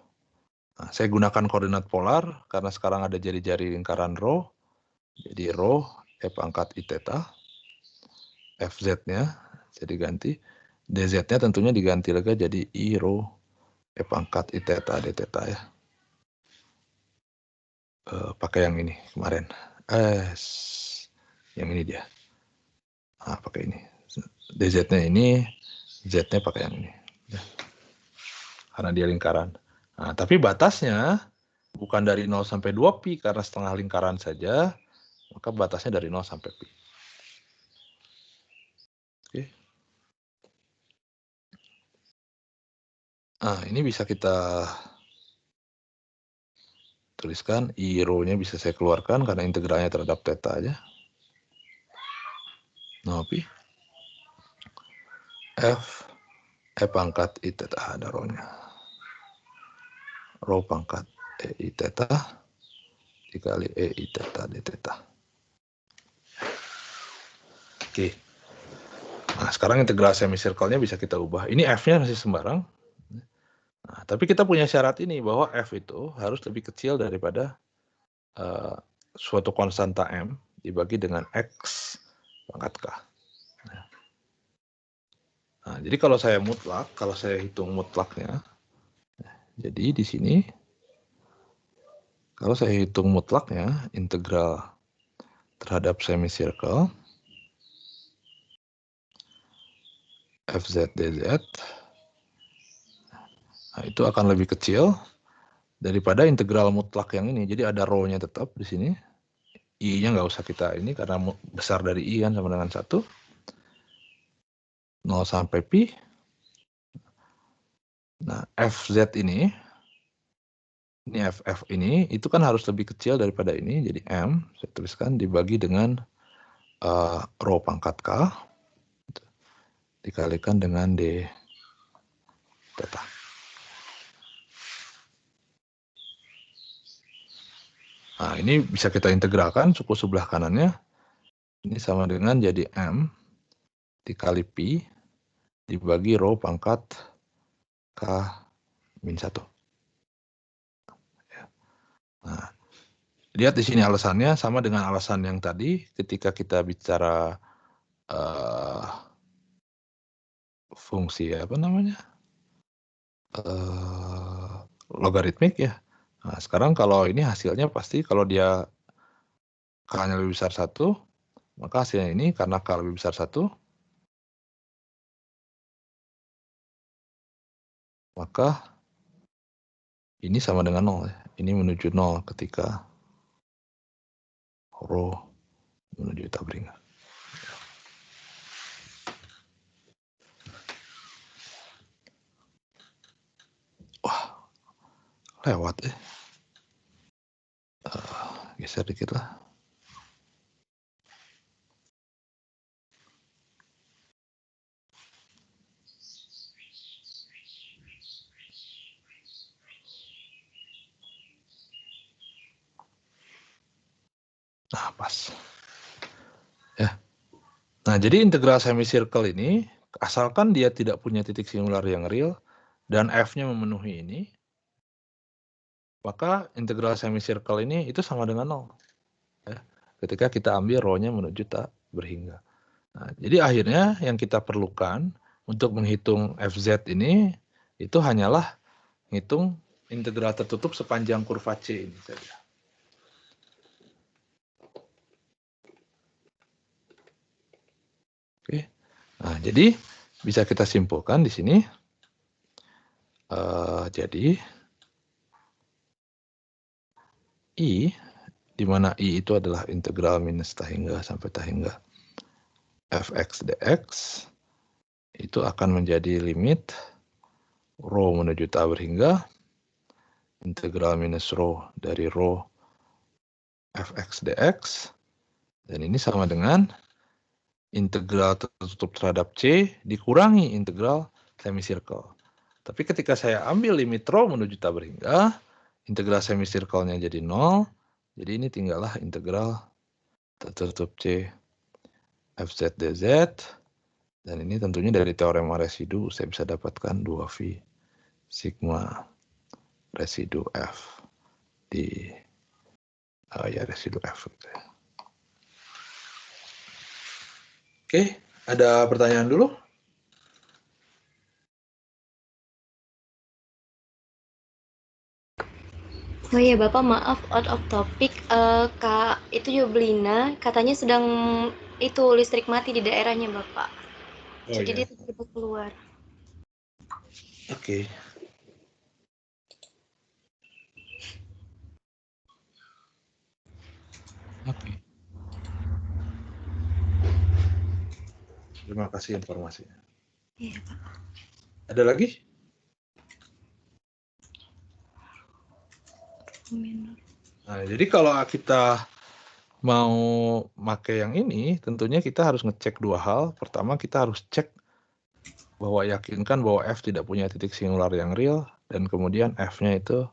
Nah, saya gunakan koordinat polar karena sekarang ada jari-jari lingkaran rho. Jadi rho e pangkat I theta. Fz-nya jadi ganti. Dz-nya tentunya diganti lagi jadi I rho e pangkat I theta d theta ya. Pakai yang ini kemarin. Yang ini dia. Nah, pakai ini. Dz-nya ini, z-nya pakai yang ini. Ya. Karena dia lingkaran. Nah, tapi batasnya bukan dari 0 sampai 2 pi karena setengah lingkaran saja, maka batasnya dari 0 sampai pi. Oke. Nah, ini bisa kita tuliskan, I rho-nya bisa saya keluarkan karena integralnya terhadap theta aja. 0 pi. F E pangkat I theta, ada rho-nya. Rho pangkat E I theta dikali E I theta d theta. Oke. Nah, sekarang integral semicircle-nya bisa kita ubah. Ini F-nya masih sembarang. Nah, tapi kita punya syarat ini bahwa F itu harus lebih kecil daripada suatu konstanta M dibagi dengan X pangkat K. Nah, jadi kalau saya mutlak, kalau saya hitung mutlaknya, jadi di sini, kalau saya hitung mutlaknya, integral terhadap semicircle, Fz dz, nah itu akan lebih kecil daripada integral mutlak yang ini. Jadi ada rho-nya tetap di sini. I-nya nggak usah kita ini karena besar dari I kan sama dengan 1. 0 sampai pi. Nah, Fz ini FF ini, itu kan harus lebih kecil daripada ini. Jadi M, saya tuliskan dibagi dengan rho pangkat K. Dikalikan dengan D theta. Nah, ini bisa kita integralkan suku sebelah kanannya. Ini sama dengan jadi M dikali pi dibagi rho pangkat K min 1. Nah, lihat di sini alasannya sama dengan alasan yang tadi ketika kita bicara fungsi apa namanya? Logaritmik ya. Nah, sekarang kalau ini hasilnya pasti kalau dia K-nya lebih besar 1, maka hasilnya ini karena K lebih besar 1, maka ini sama dengan 0 ya. Ini menuju 0 ketika rho menuju tabringan. Wah, lewat ya. Geser dikit lah. pas. Ya. Nah, jadi integral semicircle ini, asalkan dia tidak punya titik singular yang real, dan F-nya memenuhi ini, maka integral semicircle ini itu sama dengan 0. Ya. Ketika kita ambil rho-nya menuju tak berhingga. Nah, jadi akhirnya yang kita perlukan untuk menghitung FZ ini, itu hanyalah hitung integral tertutup sepanjang kurva C ini saja. Oke. Nah, jadi bisa kita simpulkan di sini. Jadi I, di mana I itu adalah integral minus tahingga sampai tahingga fx dx, itu akan menjadi limit rho menuju tak berhingga integral minus rho dari rho fx dx, dan ini sama dengan integral tertutup terhadap C dikurangi integral semicircle. Tapi ketika saya ambil limit rho menuju tak berhingga, integral semicircle-nya jadi 0. Jadi ini tinggallah integral tertutup C fz dz. Dan ini tentunya dari teorema residu saya bisa dapatkan 2V sigma residu F di residu F. Oke, ada pertanyaan dulu? Oh iya Bapak, maaf out of topic. Kak itu Yoblina katanya sedang itu listrik mati di daerahnya Bapak. Oh, Jadi iya. dia tiba-tiba keluar. Oke. Oke. Terima kasih informasinya. Iya Pak. Ada lagi? Nah, jadi kalau kita mau pakai yang ini, tentunya kita harus ngecek dua hal. Pertama, kita harus cek bahwa yakinkan bahwa F tidak punya titik singular yang real, dan kemudian F-nya itu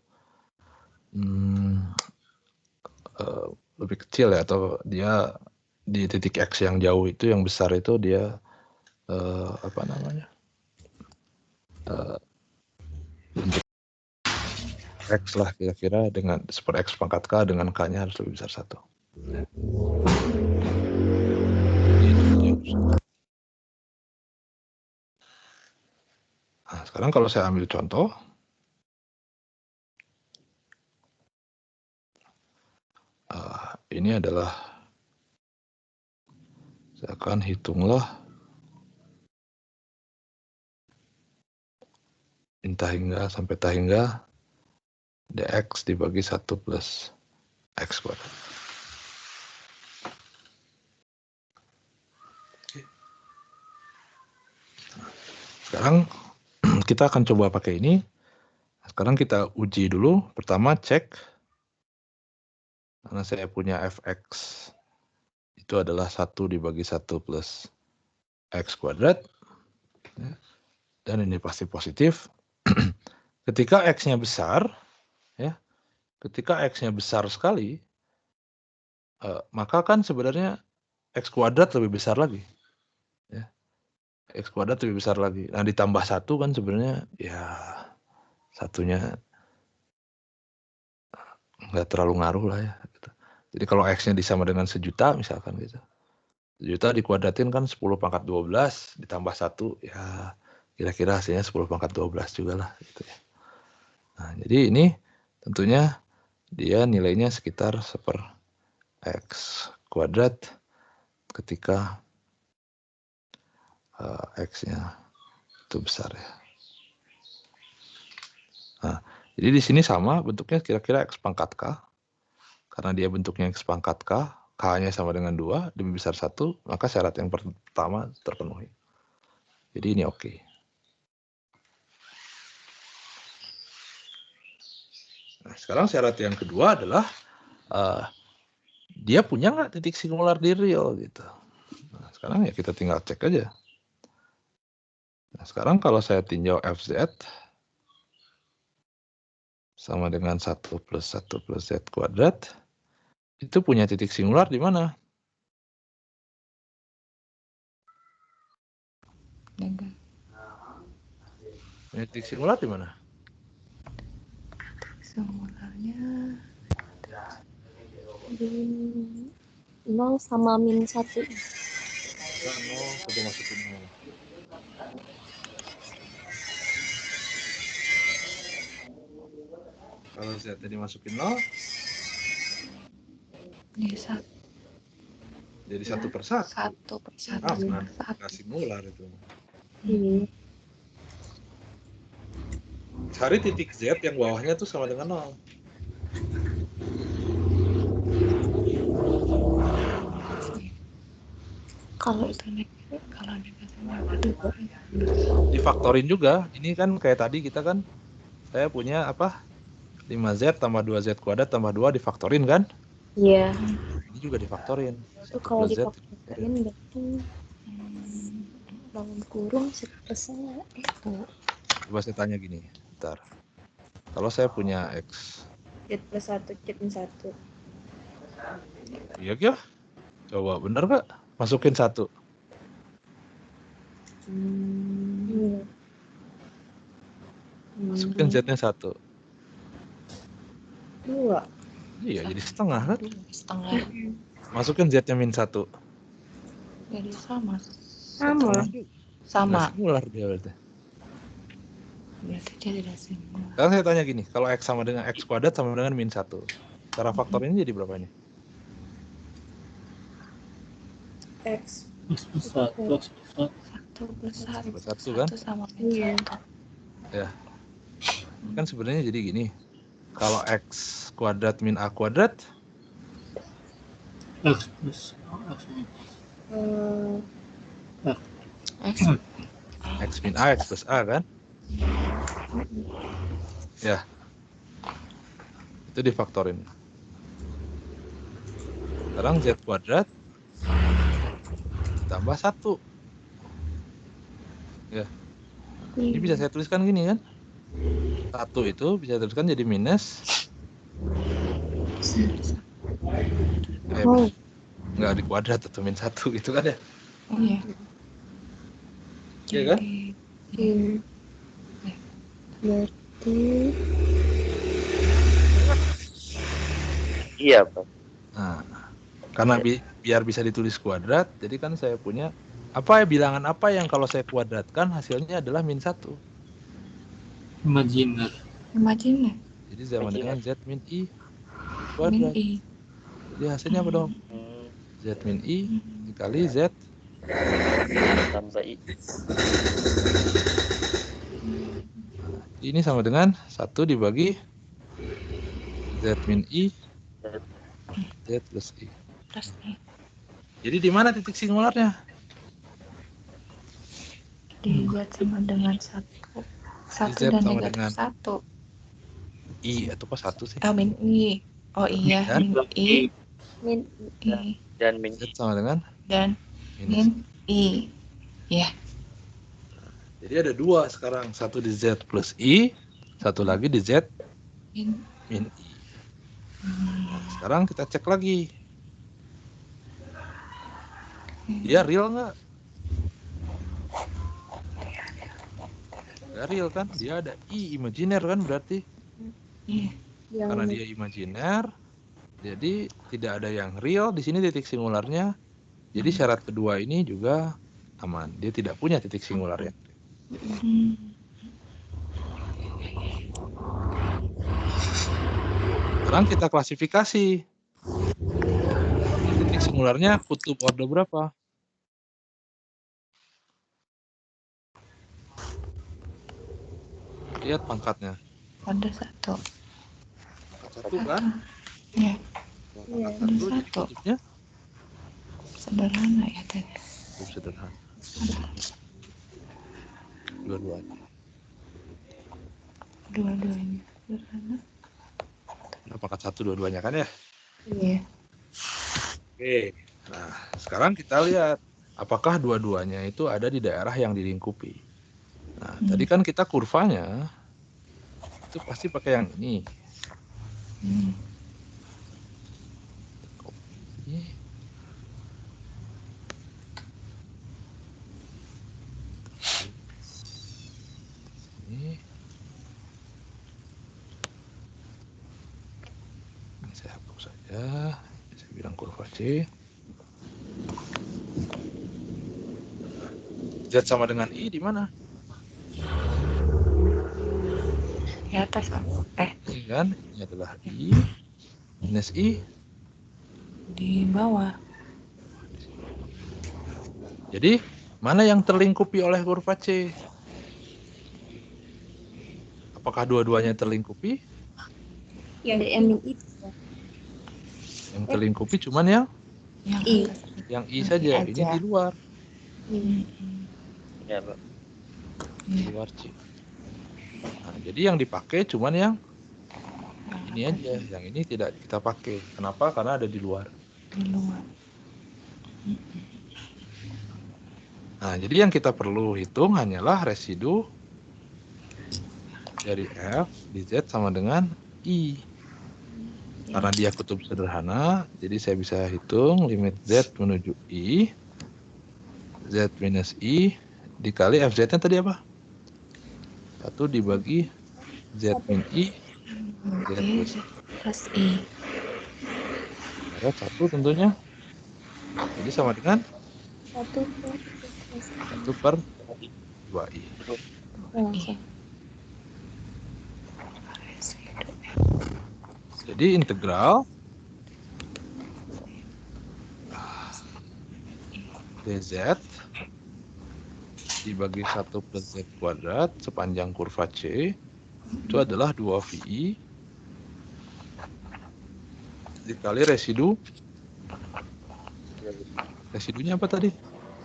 lebih kecil ya, atau dia di titik X yang jauh itu, yang besar itu dia bentuk X lah kira-kira, dengan super X pangkat K dengan K-nya harus lebih besar 1. Nah, sekarang kalau saya ambil contoh, ini adalah, saya akan hitunglah tahingga sampai tahingga dx dibagi 1 plus x kuadrat. Sekarang kita akan coba pakai ini. Sekarang kita uji dulu. Pertama cek, karena saya punya fx itu adalah 1 dibagi 1 plus x kuadrat. Dan ini pasti positif. Ketika x-nya besar, ya, ketika x-nya besar sekali, maka kan sebenarnya x kuadrat lebih besar lagi. Ya. X kuadrat lebih besar lagi. Nah, ditambah 1 kan sebenarnya ya satunya nggak terlalu ngaruh lah ya. Gitu. Jadi kalau X-nya disama dengan 1 juta misalkan gitu. 1 juta dikuadratin kan 10 pangkat 12 ditambah 1 ya kira-kira hasilnya 10 pangkat 12 juga lah gitu ya. Nah, jadi ini tentunya dia nilainya sekitar 1/x kuadrat ketika X-nya itu besar ya. Nah, jadi di sini sama bentuknya kira-kira X pangkat K. Karena dia bentuknya X pangkat K, K-nya sama dengan 2, lebih besar 1, maka syarat yang pertama terpenuhi. Jadi ini oke. Nah, sekarang syarat yang kedua adalah dia punya nggak titik singular di real gitu. Nah, sekarang ya kita tinggal cek aja. Nah, sekarang kalau saya tinjau FZ sama dengan 1 plus Z kuadrat, Itu punya titik singular di mana? Dengan Punya titik singular di mana? singularnya Di 0 sama min 1. Nah, 0, coba masukin 0. Kalau Z tadi masukin 0, di satu jadi 1/1. satu per satu Ah, per nggak satu. singular itu. Iya. Cari titik Z yang bawahnya tuh sama dengan 0. Kalau Itu kalau negatif Difaktorin juga. Ini kan kayak tadi kita kan, saya punya apa? 5Z tambah 2Z kuadrat tambah 2 difaktorin kan? iya, Ini juga difaktorin. itu 1 kalau plus Z difaktorin berarti dalam kurung sebesar itu. Coba saya tanya gini, bentar. Kalau saya punya X, Z plus 1, Z min 1. iya kah? Coba bener nggak? Masukin 1. Iya. Masukin Z-nya 1. 2. Iya, jadi setengah kan? setengah. Masukin Z-nya min 1. Jadi sama. Sama. Sama. Nggak singular dia berarti. Berarti dia tidak singular. Sekarang saya tanya gini, kalau X sama dengan X kuadrat sama dengan min 1. Cara faktornya jadi berapa ini? X. X plus 1, X plus 1. Satu plus satu. Plus 1 kan? Satu sama min Iya. satu. Ya. Kan sebenarnya jadi gini. Kalau X kuadrat min A kuadrat, X plus X min X X min A, X plus A kan? Ya. Itu difaktorin. Sekarang Z kuadrat tambah 1. Ya. Ini bisa saya tuliskan gini kan? 1 itu bisa tuliskan jadi minus. Oh. Nggak di kuadrat atau min 1 gitu kan ya? Iya. Iya kan? Iya. Berarti Iya, Pak. Nah, karena biar bisa ditulis kuadrat, jadi kan saya punya bilangan apa yang kalau saya kuadratkan hasilnya adalah min 1. Imaginer. Imagine Jadi sama dengan Z min I min kuadrat. I. Jadi hasilnya apa dong? Z min I dikali Z Tambah I. ini sama dengan 1 dibagi Z min I Z plus I. Plus I. Jadi di mana titik singularnya? Di Z sama dengan satu. Satu Z dan sama negatif dengan satu. I atau kok 1 sih? Oh, min I. Oh iya, Dan? min I. min I. Dan min Z sama dengan Dan minus. min I. Ya. Jadi ada 2 sekarang, satu di Z plus I, satu lagi di Z Min. min I. Sekarang kita cek lagi. Dia real nggak? Nggak real kan? Dia ada I imajiner kan berarti. Iya. yang Karena dia imajiner, jadi tidak ada yang real. Di sini titik singularnya. Jadi syarat kedua ini juga aman. Dia tidak punya titik singular yang real. Sekarang kita klasifikasi. Titik singularnya kutub order berapa? Lihat pangkatnya. Ada satu. Pangkat 1 kan? Ya. Iya. Pangkat 1 jadi Satu. kutubnya Sederhana ya tadi. kutub sederhana. Dua-duanya. Dua-duanya sederhana. Nah, pangkat 1 dua-duanya kan ya? Iya. Oke. Nah, sekarang kita lihat apakah dua-duanya itu ada di daerah yang dilingkupi. Nah, tadi kan kita kurvanya itu pasti pakai yang ini. ini. Ini saya hapus saja. Saya bilang kurva C. Z sama dengan I di mana? Di atas, Om. Ini kan, ini adalah I minus I. Di bawah. Jadi, mana yang terlingkupi oleh kurva C? Apakah dua-duanya terlingkupi? Yang itu. Yang terlingkupi cuman yang Yang atas. yang I saja. Ini di luar. Ya, Pak. Di luar C. Nah, jadi yang dipakai cuman yang ini aja. Yang ini tidak kita pakai. Kenapa? Karena ada di luar. Di luar. Nah, jadi yang kita perlu hitung hanyalah residu dari F di Z sama dengan I. Karena dia kutub sederhana, jadi saya bisa hitung limit Z menuju I. Z minus I dikali FZ-nya tadi apa? 1 dibagi Z min I. Z Plus I. Darat 1 tentunya. Jadi sama dengan 1 per 2I. Jadi integral dz dibagi 1 plus z kuadrat sepanjang kurva C itu adalah 2VI dikali residu. Residunya apa tadi?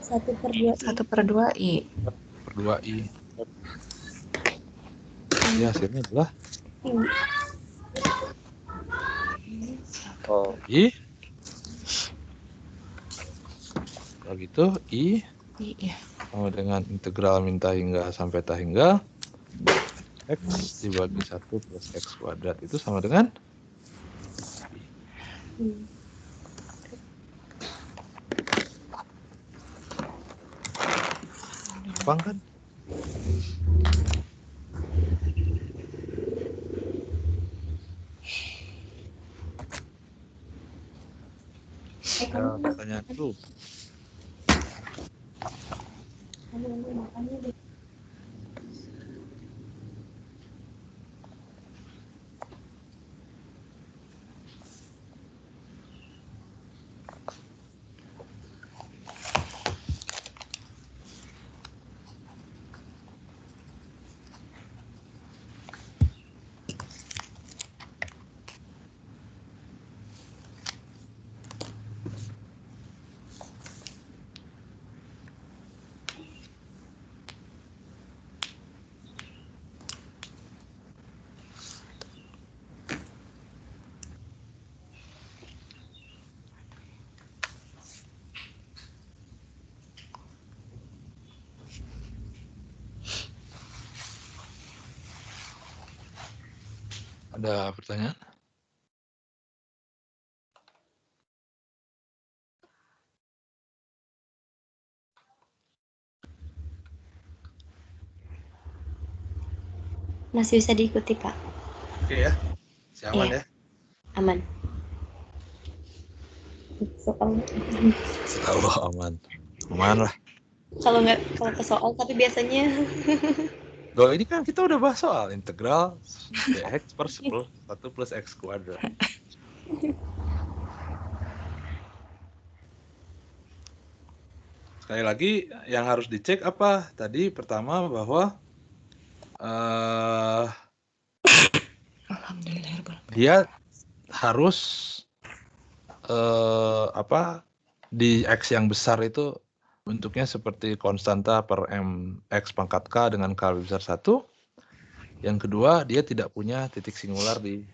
1/2I. Per 2I. Jadi hasilnya adalah I. Kalau gitu I sama dengan integral min tak hingga sampai tak hingga X dibagi 1 plus X kuadrat itu sama dengan gampang kan? Ada pertanyaan dulu. Ada pertanyaan? Masih bisa diikuti, Pak. Oke ya. Si aman ya? Aman. Allah aman. Aman lah. Kalau ke soal, tapi biasanya Loh, ini kan kita udah bahas soal integral dx per 1 plus X kuadrat. Sekali lagi yang harus dicek apa? Tadi pertama bahwa dia harus di X yang besar itu bentuknya seperti konstanta per M X pangkat K dengan K lebih besar 1. Yang kedua, dia tidak punya titik singular di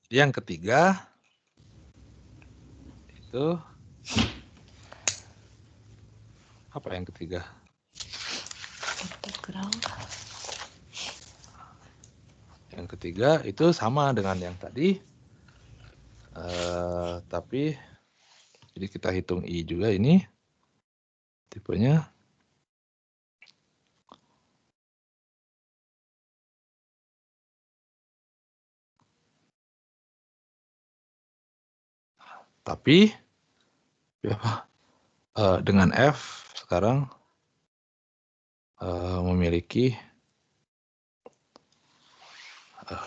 yang ketiga itu apa yang ketiga? Integral. Yang ketiga itu sama dengan yang tadi, tapi jadi kita hitung I juga ini. tipenya tapi dengan F sekarang memiliki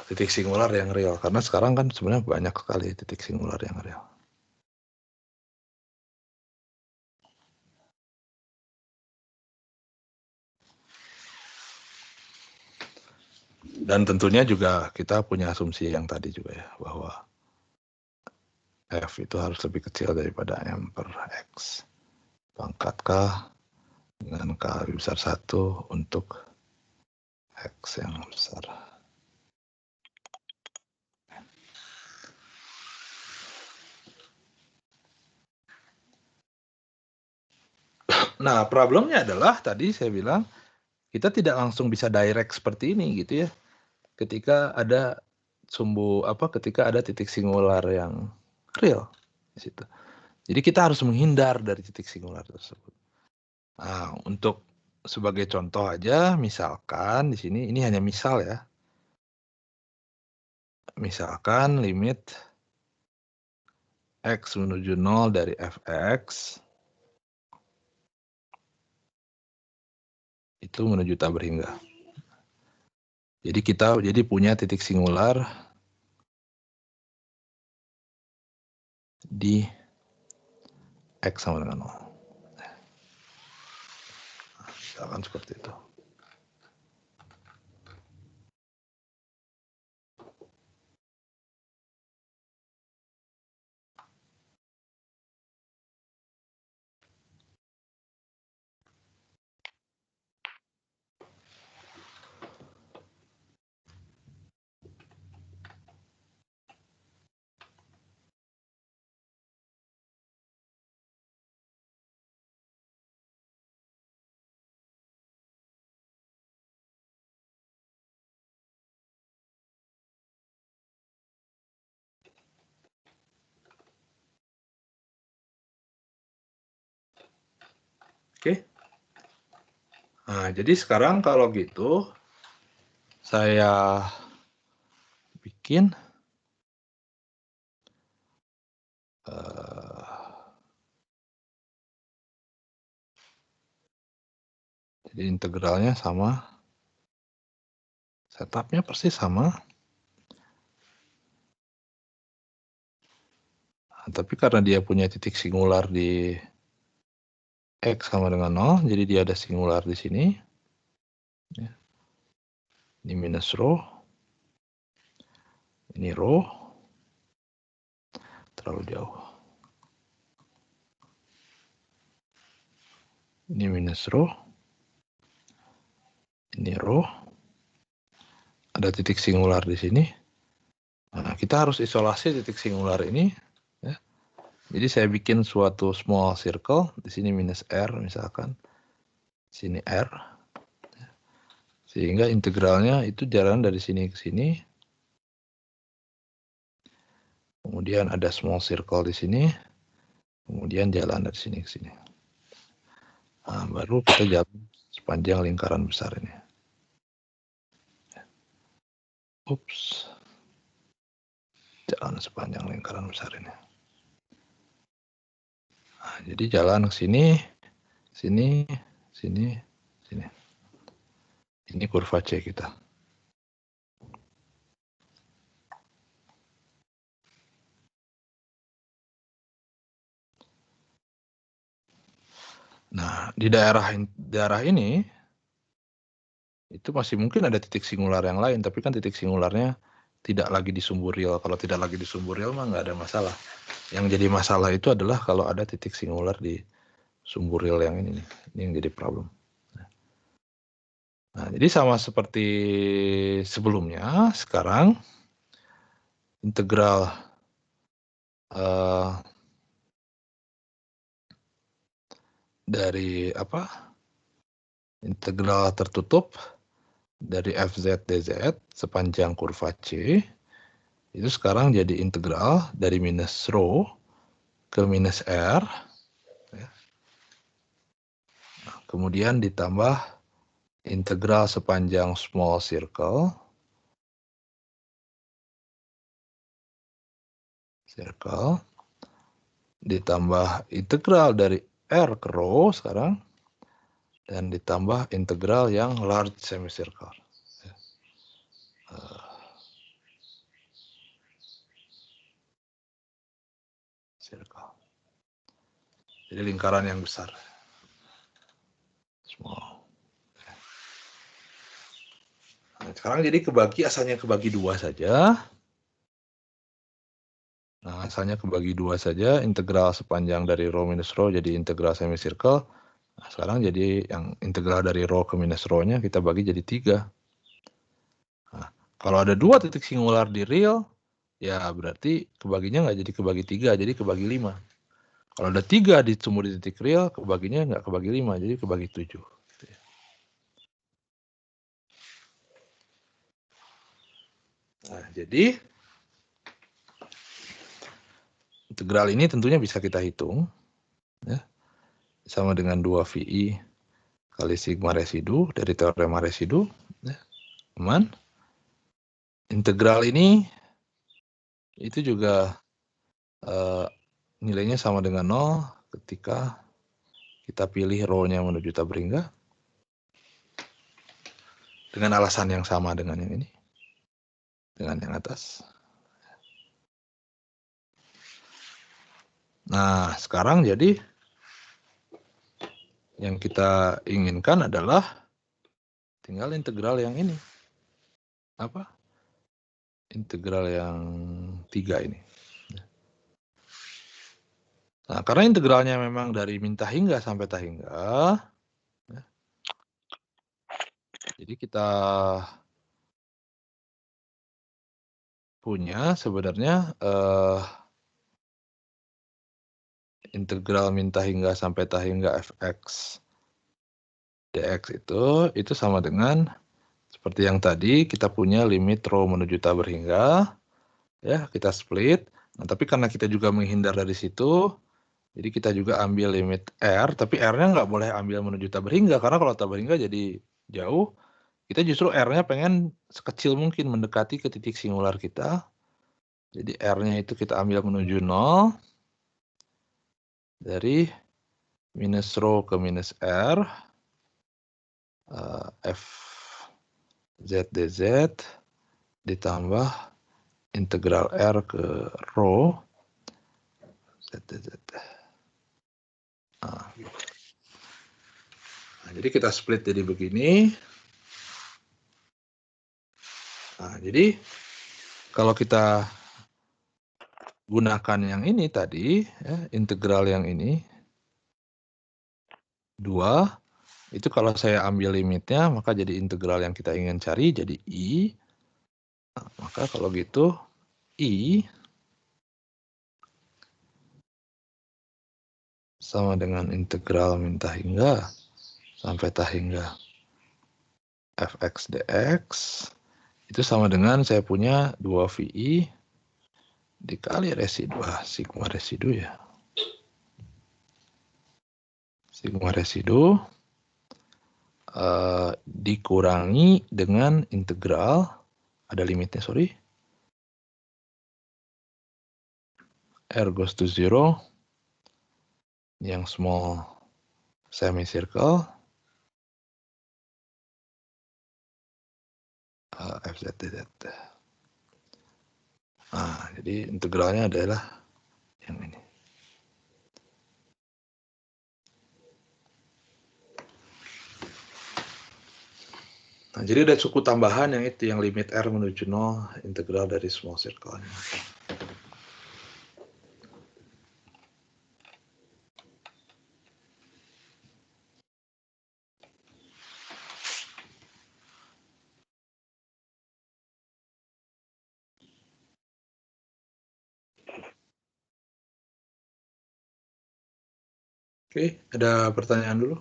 titik singular yang real, karena sekarang kan sebenarnya banyak sekali titik singular yang real. Dan tentunya juga kita punya asumsi yang tadi juga ya, bahwa F itu harus lebih kecil daripada M per X pangkat K dengan K lebih besar 1 untuk X yang besar. Nah, problemnya adalah tadi saya bilang kita tidak langsung bisa direct seperti ini gitu ya. Ketika ada ketika ada titik singular yang real di situ. Jadi kita harus menghindar dari titik singular tersebut. Nah, untuk sebagai contoh aja, misalkan di sini ini hanya misal ya. Misalkan limit X menuju 0 dari Fx itu menuju tak berhingga. Jadi kita punya titik singular di X sama dengan 0. Misalkan seperti itu. Oke. Nah, jadi sekarang kalau gitu saya bikin jadi integralnya sama, setupnya persis sama. Nah, tapi karena dia punya titik singular di X sama dengan 0, jadi dia ada singular di sini. Ya. Ini minus rho. Ini rho. Terlalu jauh. Ini minus rho. Ini rho. Ada titik singular di sini. Nah, kita harus isolasi titik singular ini. Ya. Jadi saya bikin suatu small circle. Di sini minus R misalkan. Sini R. Sehingga integralnya itu jalan dari sini ke sini. Kemudian ada small circle di sini. Kemudian jalan dari sini ke sini. Nah, baru kita jalan sepanjang lingkaran besar ini. Ups. Jalan sepanjang lingkaran besar ini. Nah, jadi jalan ke sini, sini, sini, sini. Ini kurva C kita. Nah, di daerah ini itu masih mungkin ada titik singular yang lain, tapi kan titik singularnya tidak lagi di sumbu real. Kalau tidak lagi di sumbu real mah nggak ada masalah. Yang jadi masalah itu adalah kalau ada titik singular di sumbu real yang ini nih. Ini yang jadi problem. Nah, jadi sama seperti sebelumnya, sekarang integral dari integral tertutup dari fz dz sepanjang kurva C itu sekarang jadi integral dari minus rho ke minus R ya, kemudian ditambah integral sepanjang small circle, ditambah integral dari R ke rho sekarang, dan ditambah integral yang large semicircle. Circle. Jadi lingkaran yang besar. Small. Nah, sekarang jadi asalnya kebagi dua saja. Nah, asalnya kebagi dua saja, integral sepanjang dari rho minus rho jadi integral semicircle. Nah, sekarang jadi yang integral dari rho ke minus rho-nya kita bagi jadi 3. Nah, kalau ada 2 titik singular di real, ya berarti kebaginya nggak jadi kebagi 3, jadi kebagi 5. Kalau ada 3 ditemu di titik real, kebaginya nggak kebagi 5, jadi kebagi 7. Nah, jadi integral ini tentunya bisa kita hitung, ya, sama dengan 2 VI kali sigma residu dari teorema residu. Ya, aman. Integral ini itu juga nilainya sama dengan 0 ketika kita pilih rho-nya menuju tabel hingga dengan alasan yang sama dengan yang ini, dengan yang atas. Nah, sekarang jadi yang kita inginkan adalah tinggal integral yang ini. Apa? Integral yang 3 ini. Nah, karena integralnya memang dari min ta hingga sampai ta hingga, jadi kita punya sebenarnya integral min ta hingga sampai ta hingga fx dx itu sama dengan seperti yang tadi kita punya limit rho menuju ta berhingga, ya kita split. Nah, tapi karena kita juga menghindar dari situ, jadi kita juga ambil limit r, tapi r-nya nggak boleh ambil menuju ta berhingga karena kalau ta berhingga jadi jauh. Kita justru r-nya pengen sekecil mungkin mendekati ke titik singular kita. Jadi r-nya itu kita ambil menuju 0 dari minus rho ke minus r f z dz ditambah integral r ke rho z dz. Nah, jadi kita split jadi begini. Nah, jadi kalau kita gunakan yang ini tadi, ya, integral yang ini 2, itu kalau saya ambil limitnya maka jadi integral yang kita ingin cari jadi I. Nah, maka kalau gitu I sama dengan integral min ta hingga sampai ta hingga fx dx itu sama dengan saya punya 2 VI dikali residu, sigma residu ya. Sigma residu dikurangi dengan integral, ada limitnya sorry, r goes to 0 yang small semicircle fz dz. Nah, jadi integralnya adalah yang ini. Nah, jadi ada suku tambahan yang itu, yang limit r menuju 0, integral dari small circle-nya. Oke, ada pertanyaan dulu?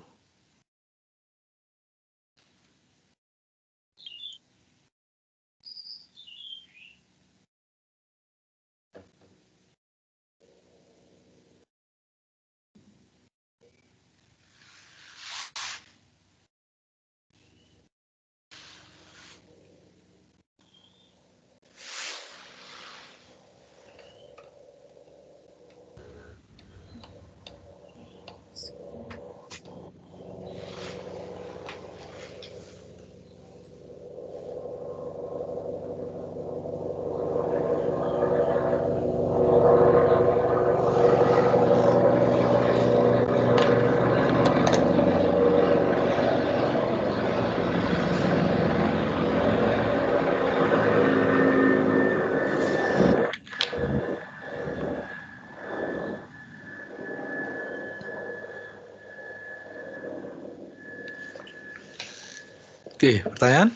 Oke, pertanyaan?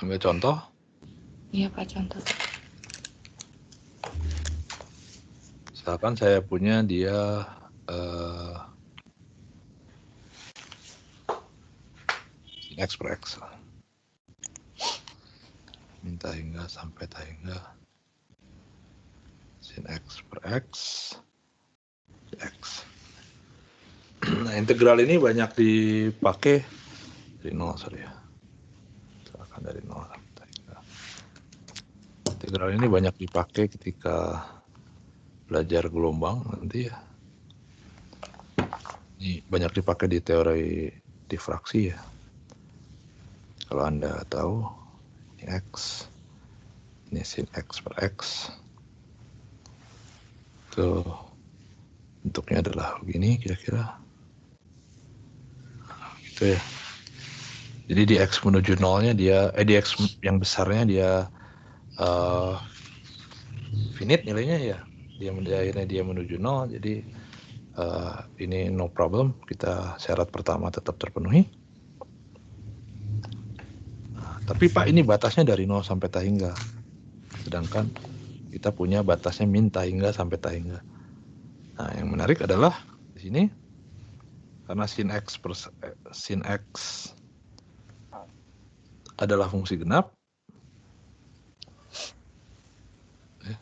Ambil contoh. Iya Pak, contoh. Misalkan saya punya dia sin X per X. Minta hingga sampai tahingga sin X per X. X. Nah, integral ini banyak dipakai dari 0, sorry ya. Misalkan dari 0 sampai tahingga. Integral ini banyak dipakai ketika belajar gelombang nanti ya. Ini banyak dipakai di teori difraksi ya. Kalau Anda tahu, ini X, ini sin X per X. Itu bentuknya adalah begini kira-kira. Gitu ya. Jadi di X menuju nolnya dia, di X yang besarnya dia finite nilainya ya. Akhirnya dia menuju 0, jadi ini no problem, kita syarat pertama tetap terpenuhi. Nah, tapi Pak ini batasnya dari 0 sampai tahingga. Sedangkan kita punya batasnya min tahingga sampai tahingga. Nah, yang menarik adalah di sini karena sin X adalah fungsi genap. Ya.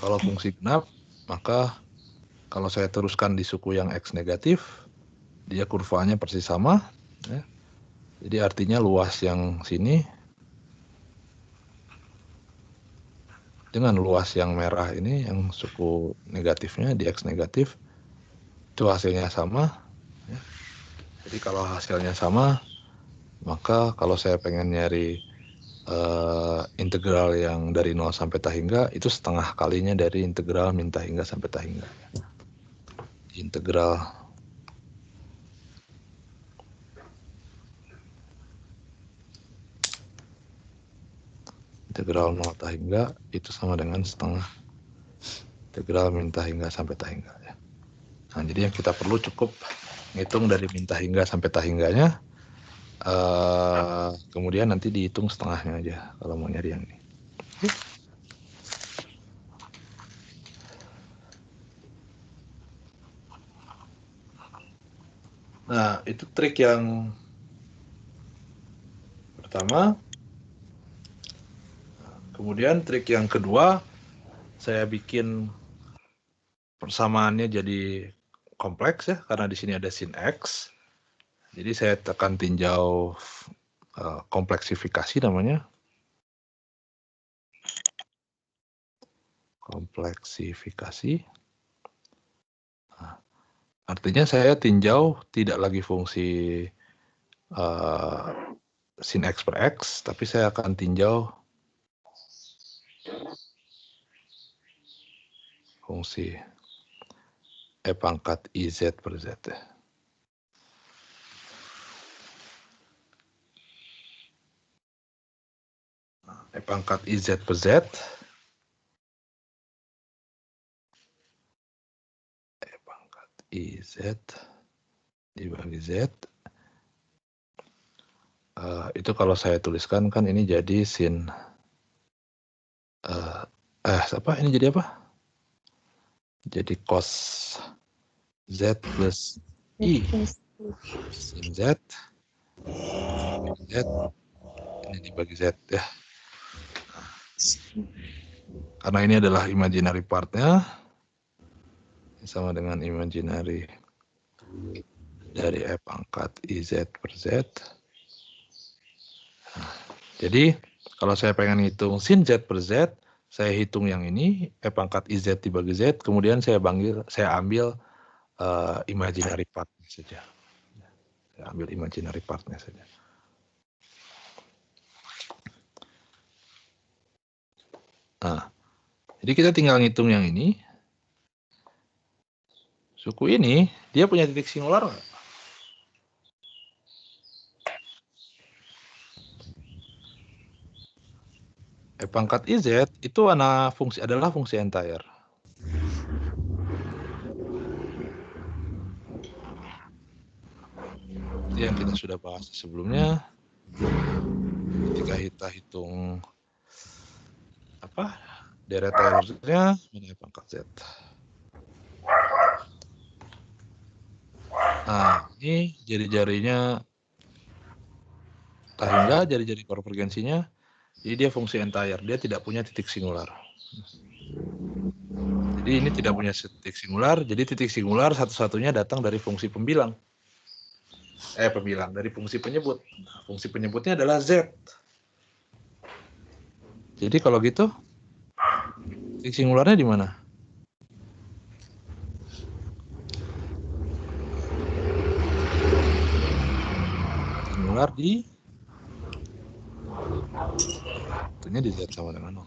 Kalau fungsi genap, maka kalau saya teruskan di suku yang X negatif, dia kurvanya persis sama. Ya. Jadi artinya luas yang sini dengan luas yang merah ini, yang suku negatifnya di X negatif, itu hasilnya sama. Ya. Jadi kalau hasilnya sama, maka kalau saya pengen nyari integral yang dari 0 sampai tahingga, itu setengah kalinya dari integral min tahingga sampai tahingga. Integral integral 0 tahingga itu sama dengan setengah integral min tahingga sampai tahingga. Ya. Nah, jadi yang kita perlu cukup ngitung dari min tahingga sampai tahingganya, kemudian nanti dihitung setengahnya aja kalau mau nyari yang ini. Nah, itu trik yang pertama. Kemudian trik yang kedua, saya bikin persamaannya jadi kompleks ya, karena di sini ada sin X. Jadi saya tekan tinjau kompleksifikasi namanya. Kompleksifikasi. Nah, artinya saya tinjau tidak lagi fungsi sin X per X, tapi saya akan tinjau fungsi E pangkat IZ per Z. E pangkat IZ per Z. E pangkat IZ dibagi Z. Itu kalau saya tuliskan kan ini jadi sin apa ini jadi apa? Jadi cos Z plus I sin Z. Z ini dibagi Z ya. Karena ini adalah imaginary partnya, sama dengan imaginary dari E pangkat IZ per Z. Nah, jadi kalau saya pengen hitung sin Z per Z, saya hitung yang ini E pangkat IZ dibagi Z, kemudian saya ambil imaginary partnya saja. Saya ambil imaginary partnya saja. Nah, jadi kita tinggal ngitung yang ini. Suku ini, dia punya titik singular nggak? E pangkat IZ itu adalah fungsi entire. seperti yang kita sudah bahas sebelumnya, ketika kita hitung deret Taylor-nya, mana ya pangkat Z. Nah, ini jari-jarinya tahingga, jari-jari konvergensinya, jadi dia fungsi entire, dia tidak punya titik singular. Jadi ini tidak punya titik singular, jadi titik singular satu-satunya datang dari fungsi pembilang. Dari fungsi penyebut. Nah, fungsi penyebutnya adalah Z. Jadi kalau gitu, titik singularnya di mana? Singular di tentunya di Z sama dengan 0.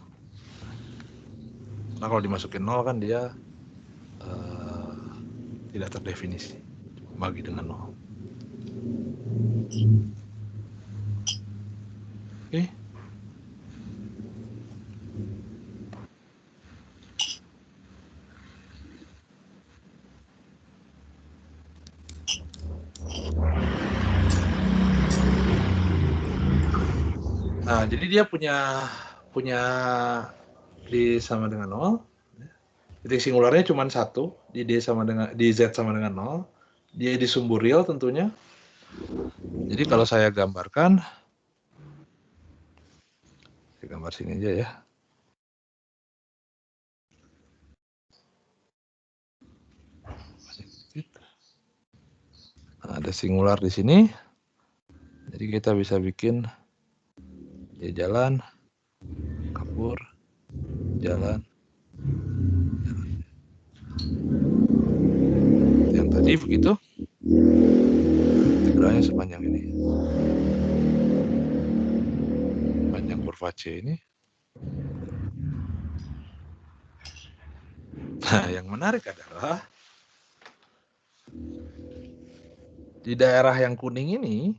Karena kalau dimasukin 0 kan dia tidak terdefinisi, bagi dengan 0. Oke. Nah, jadi dia punya D sama dengan 0. Titik singularnya cuma 1, di Z sama dengan 0. Dia di sumbu real tentunya. Jadi kalau saya gambarkan, saya gambar sini aja ya. Nah, ada singular di sini. Jadi kita bisa bikin dia jalan, kabur, jalan. Yang tadi begitu. Integralnya sepanjang ini. Panjang kurva C ini. Nah, yang menarik adalah di daerah yang kuning ini,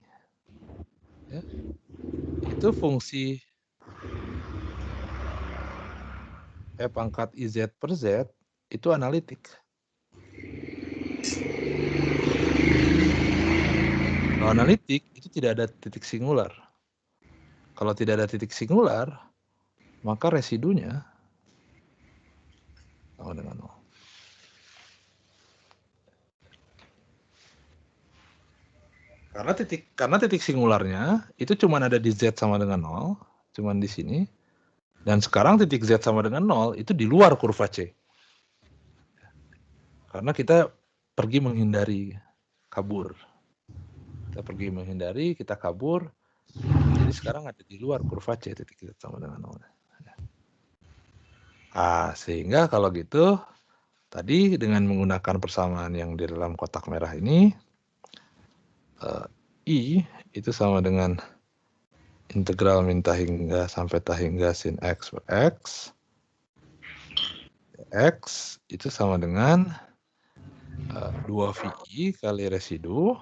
ya, itu fungsi E pangkat IZ per Z itu analitik. Kalau analitik itu tidak ada titik singular. Kalau tidak ada titik singular, maka residunya sama dengan 0. Karena titik singularnya itu cuma ada di Z sama dengan 0, cuma di sini. Dan sekarang titik Z sama dengan 0 itu di luar kurva C. Karena kita pergi menghindari kabur. Kita pergi menghindari, kita kabur. Jadi sekarang ada di luar kurva C, titik Z sama dengan 0. Nah, sehingga kalau gitu, tadi dengan menggunakan persamaan yang di dalam kotak merah ini, I itu sama dengan integral min tahingga sampai tahingga sin X per X. X itu sama dengan 2VI kali residu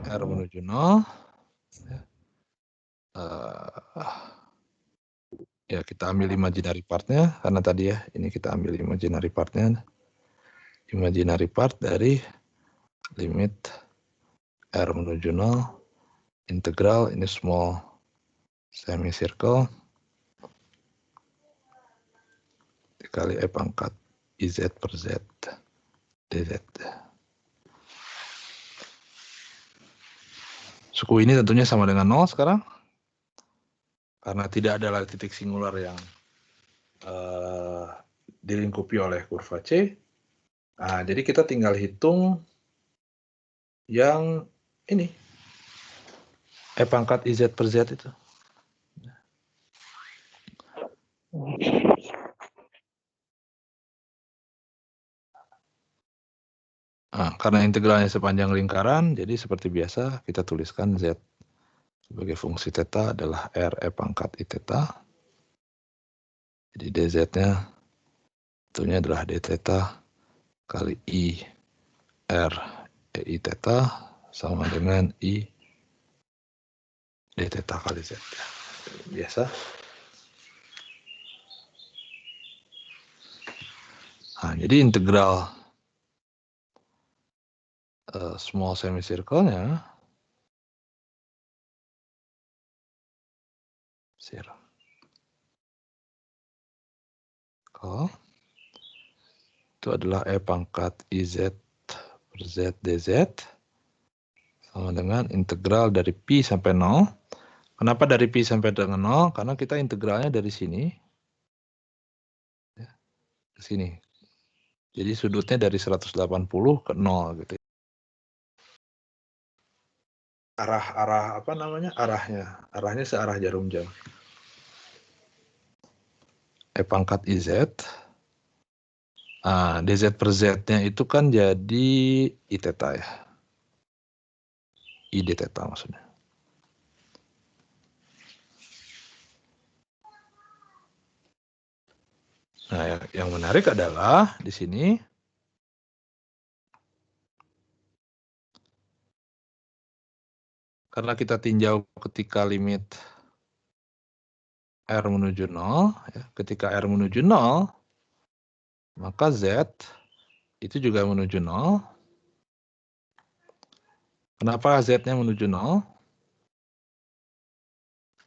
R menuju 0. Ya, kita ambil imaginary part-nya, karena tadi ya, ini kita ambil imaginary part-nya. Imaginary part dari limit R menuju 0, integral, ini small semicircle, dikali E pangkat IZ per Z, DZ. Suku ini tentunya sama dengan 0 sekarang, karena tidak ada lagi titik singular yang dilingkupi oleh kurva C. Nah, jadi kita tinggal hitung yang ini, E pangkat IZ per Z itu. Nah, karena integralnya sepanjang lingkaran, jadi seperti biasa kita tuliskan Z sebagai fungsi theta adalah R E pangkat I theta. Jadi dz-nya tentunya adalah d theta kali I R E I theta sama dengan I d theta kali Z. Biasa. Nah, jadi integral small semicircle-nya itu adalah E pangkat IZ per Z dZ sama dengan integral dari pi sampai 0. Kenapa dari pi sampai dengan 0? Karena kita integralnya dari sini ke sini. Jadi sudutnya dari 180 ke 0 gitu. Arah apa namanya? Arahnya searah jarum jam. E pangkat IZ. Nah, dz per z-nya itu kan jadi I theta ya. I d theta maksudnya. Nah, yang menarik adalah di sini karena kita tinjau ketika limit R menuju 0, ya, ketika R menuju 0, maka Z itu juga menuju 0. Kenapa Z-nya menuju 0?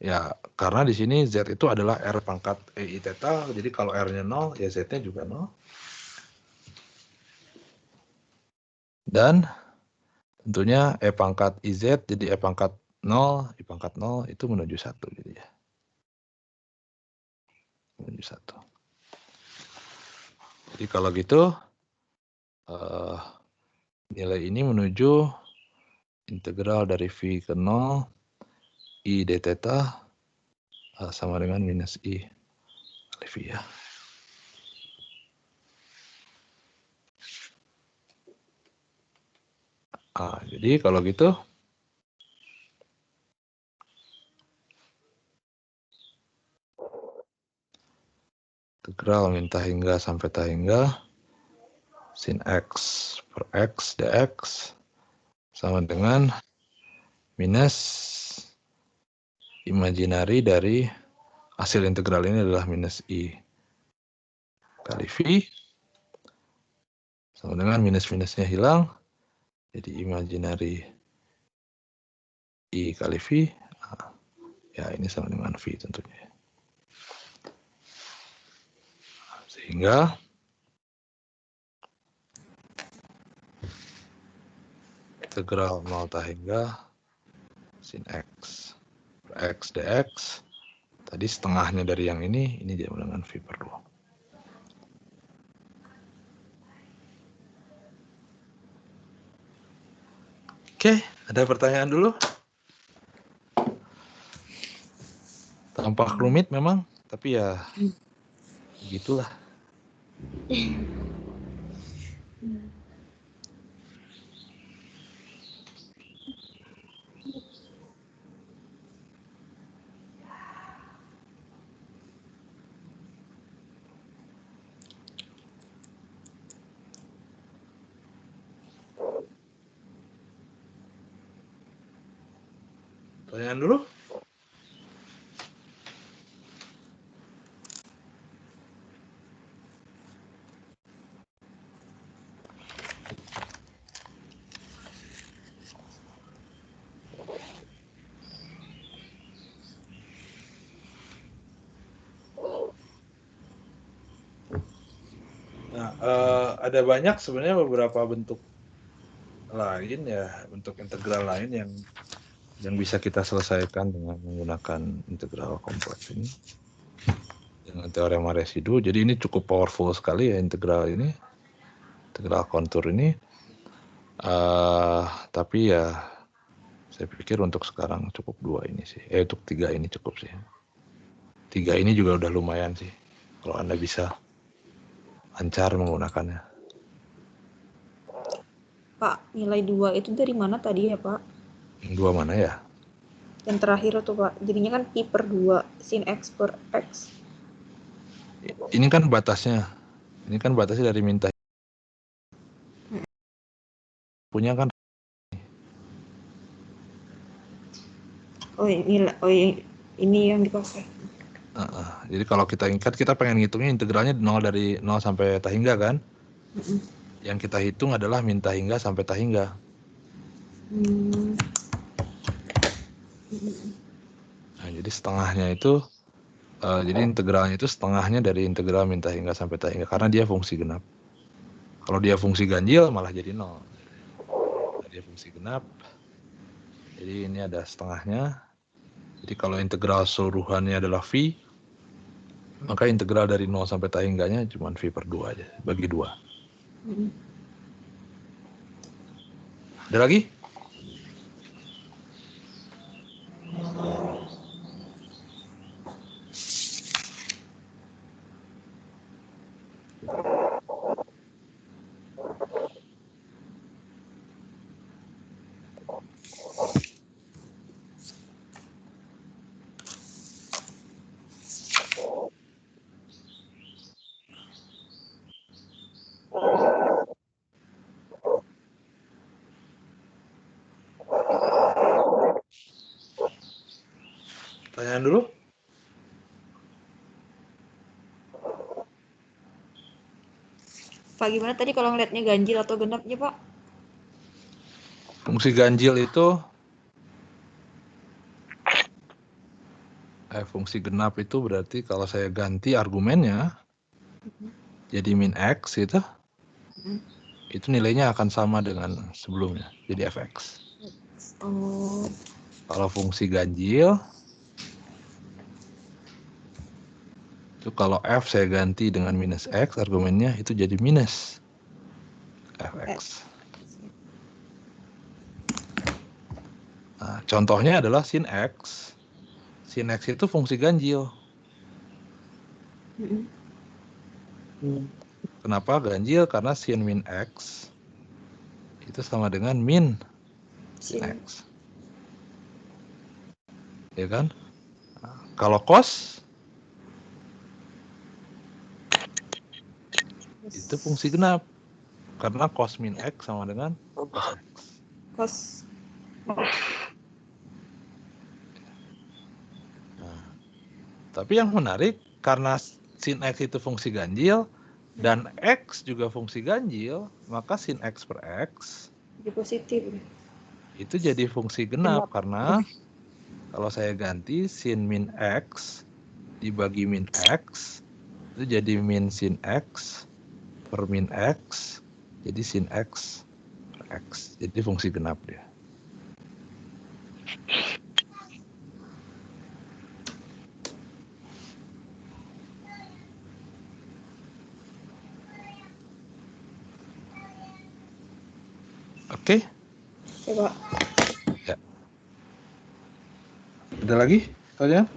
Ya, karena di sini Z itu adalah R pangkat EI theta, jadi kalau R-nya 0, ya Z-nya juga 0. Dan tentunya E pangkat IZ, jadi E pangkat 0, I pangkat 0 itu menuju 1. Jadi ya. Menuju 1. Jadi kalau gitu, nilai ini menuju integral dari V ke 0, I d theta sama dengan minus I kali V ya. Jadi kalau gitu, integral min hingga sampai hingga sin X per X dx sama dengan minus imaginari dari hasil integral ini adalah minus I kali V sama dengan minus-minusnya hilang, jadi imaginari I kali V, ya ini sama dengan V tentunya. Sehingga integral 0 hingga sin X per X dx, tadi setengahnya dari yang ini sama dengan V per 2. Oke, ada pertanyaan dulu? Tampak rumit memang, tapi ya begitulah. Pertanyaan dulu? Nah, ada banyak sebenarnya beberapa bentuk lain ya, bentuk integral lain yang bisa kita selesaikan dengan menggunakan integral kompleks ini dengan teorema residu. Jadi ini cukup powerful sekali ya integral ini, integral kontur ini. Tapi ya saya pikir untuk sekarang cukup 2 ini sih. Untuk 3 ini cukup sih. 3 ini juga udah lumayan sih kalau Anda bisa lancar menggunakannya. Pak, nilai 2 itu dari mana tadi ya, Pak? 2 mana ya? Yang terakhir tuh, Pak. Jadinya kan I per 2, sin X per X. Ini kan batasnya. Ini kan batasnya dari minta. Punya kan. Oh, ini yang dipakai. Jadi kalau kita ingat, kita pengen ngitungnya integralnya 0 dari 0 sampai tahingga kan? Yang kita hitung adalah min tahingga sampai tahingga. Nah, jadi setengahnya itu, jadi integralnya itu setengahnya dari integral min tahingga sampai tahingga karena dia fungsi genap. Kalau dia fungsi ganjil malah jadi 0. Nah, dia fungsi genap. Jadi ini ada setengahnya. Jadi kalau integral seluruhannya adalah V, maka integral dari 0 sampai tahingganya cuma V per 2 aja, bagi 2. Ada lagi? Pertanyaan dulu? Pak, gimana tadi kalau ngeliatnya ganjil atau genapnya, Pak? Fungsi ganjil itu, fungsi genap itu berarti kalau saya ganti argumennya jadi min X gitu, itu nilainya akan sama dengan sebelumnya, jadi fx. Oh, Kalau fungsi ganjil, itu kalau f saya ganti dengan minus x, argumennya itu jadi minus fx. Nah, contohnya adalah sin x. Sin x itu fungsi ganjil. Kenapa ganjil? Karena sin min x itu sama dengan min sin x. Ya kan? Nah, kalau cos itu fungsi genap. Karena cos min x sama dengan cos x. Cos. Nah, tapi yang menarik, karena sin x itu fungsi ganjil dan x juga fungsi ganjil, maka sin x per x Jadi positif. itu jadi fungsi genap. Karena kalau saya ganti sin min x dibagi min x, itu jadi min sin x per min x, jadi sin x per x. Jadi fungsi genap dia. Oke? Coba. Ya. Ada lagi kalian?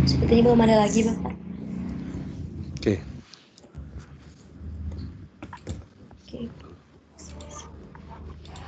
Sepertinya belum ada lagi, Bapak. Oke. Oke.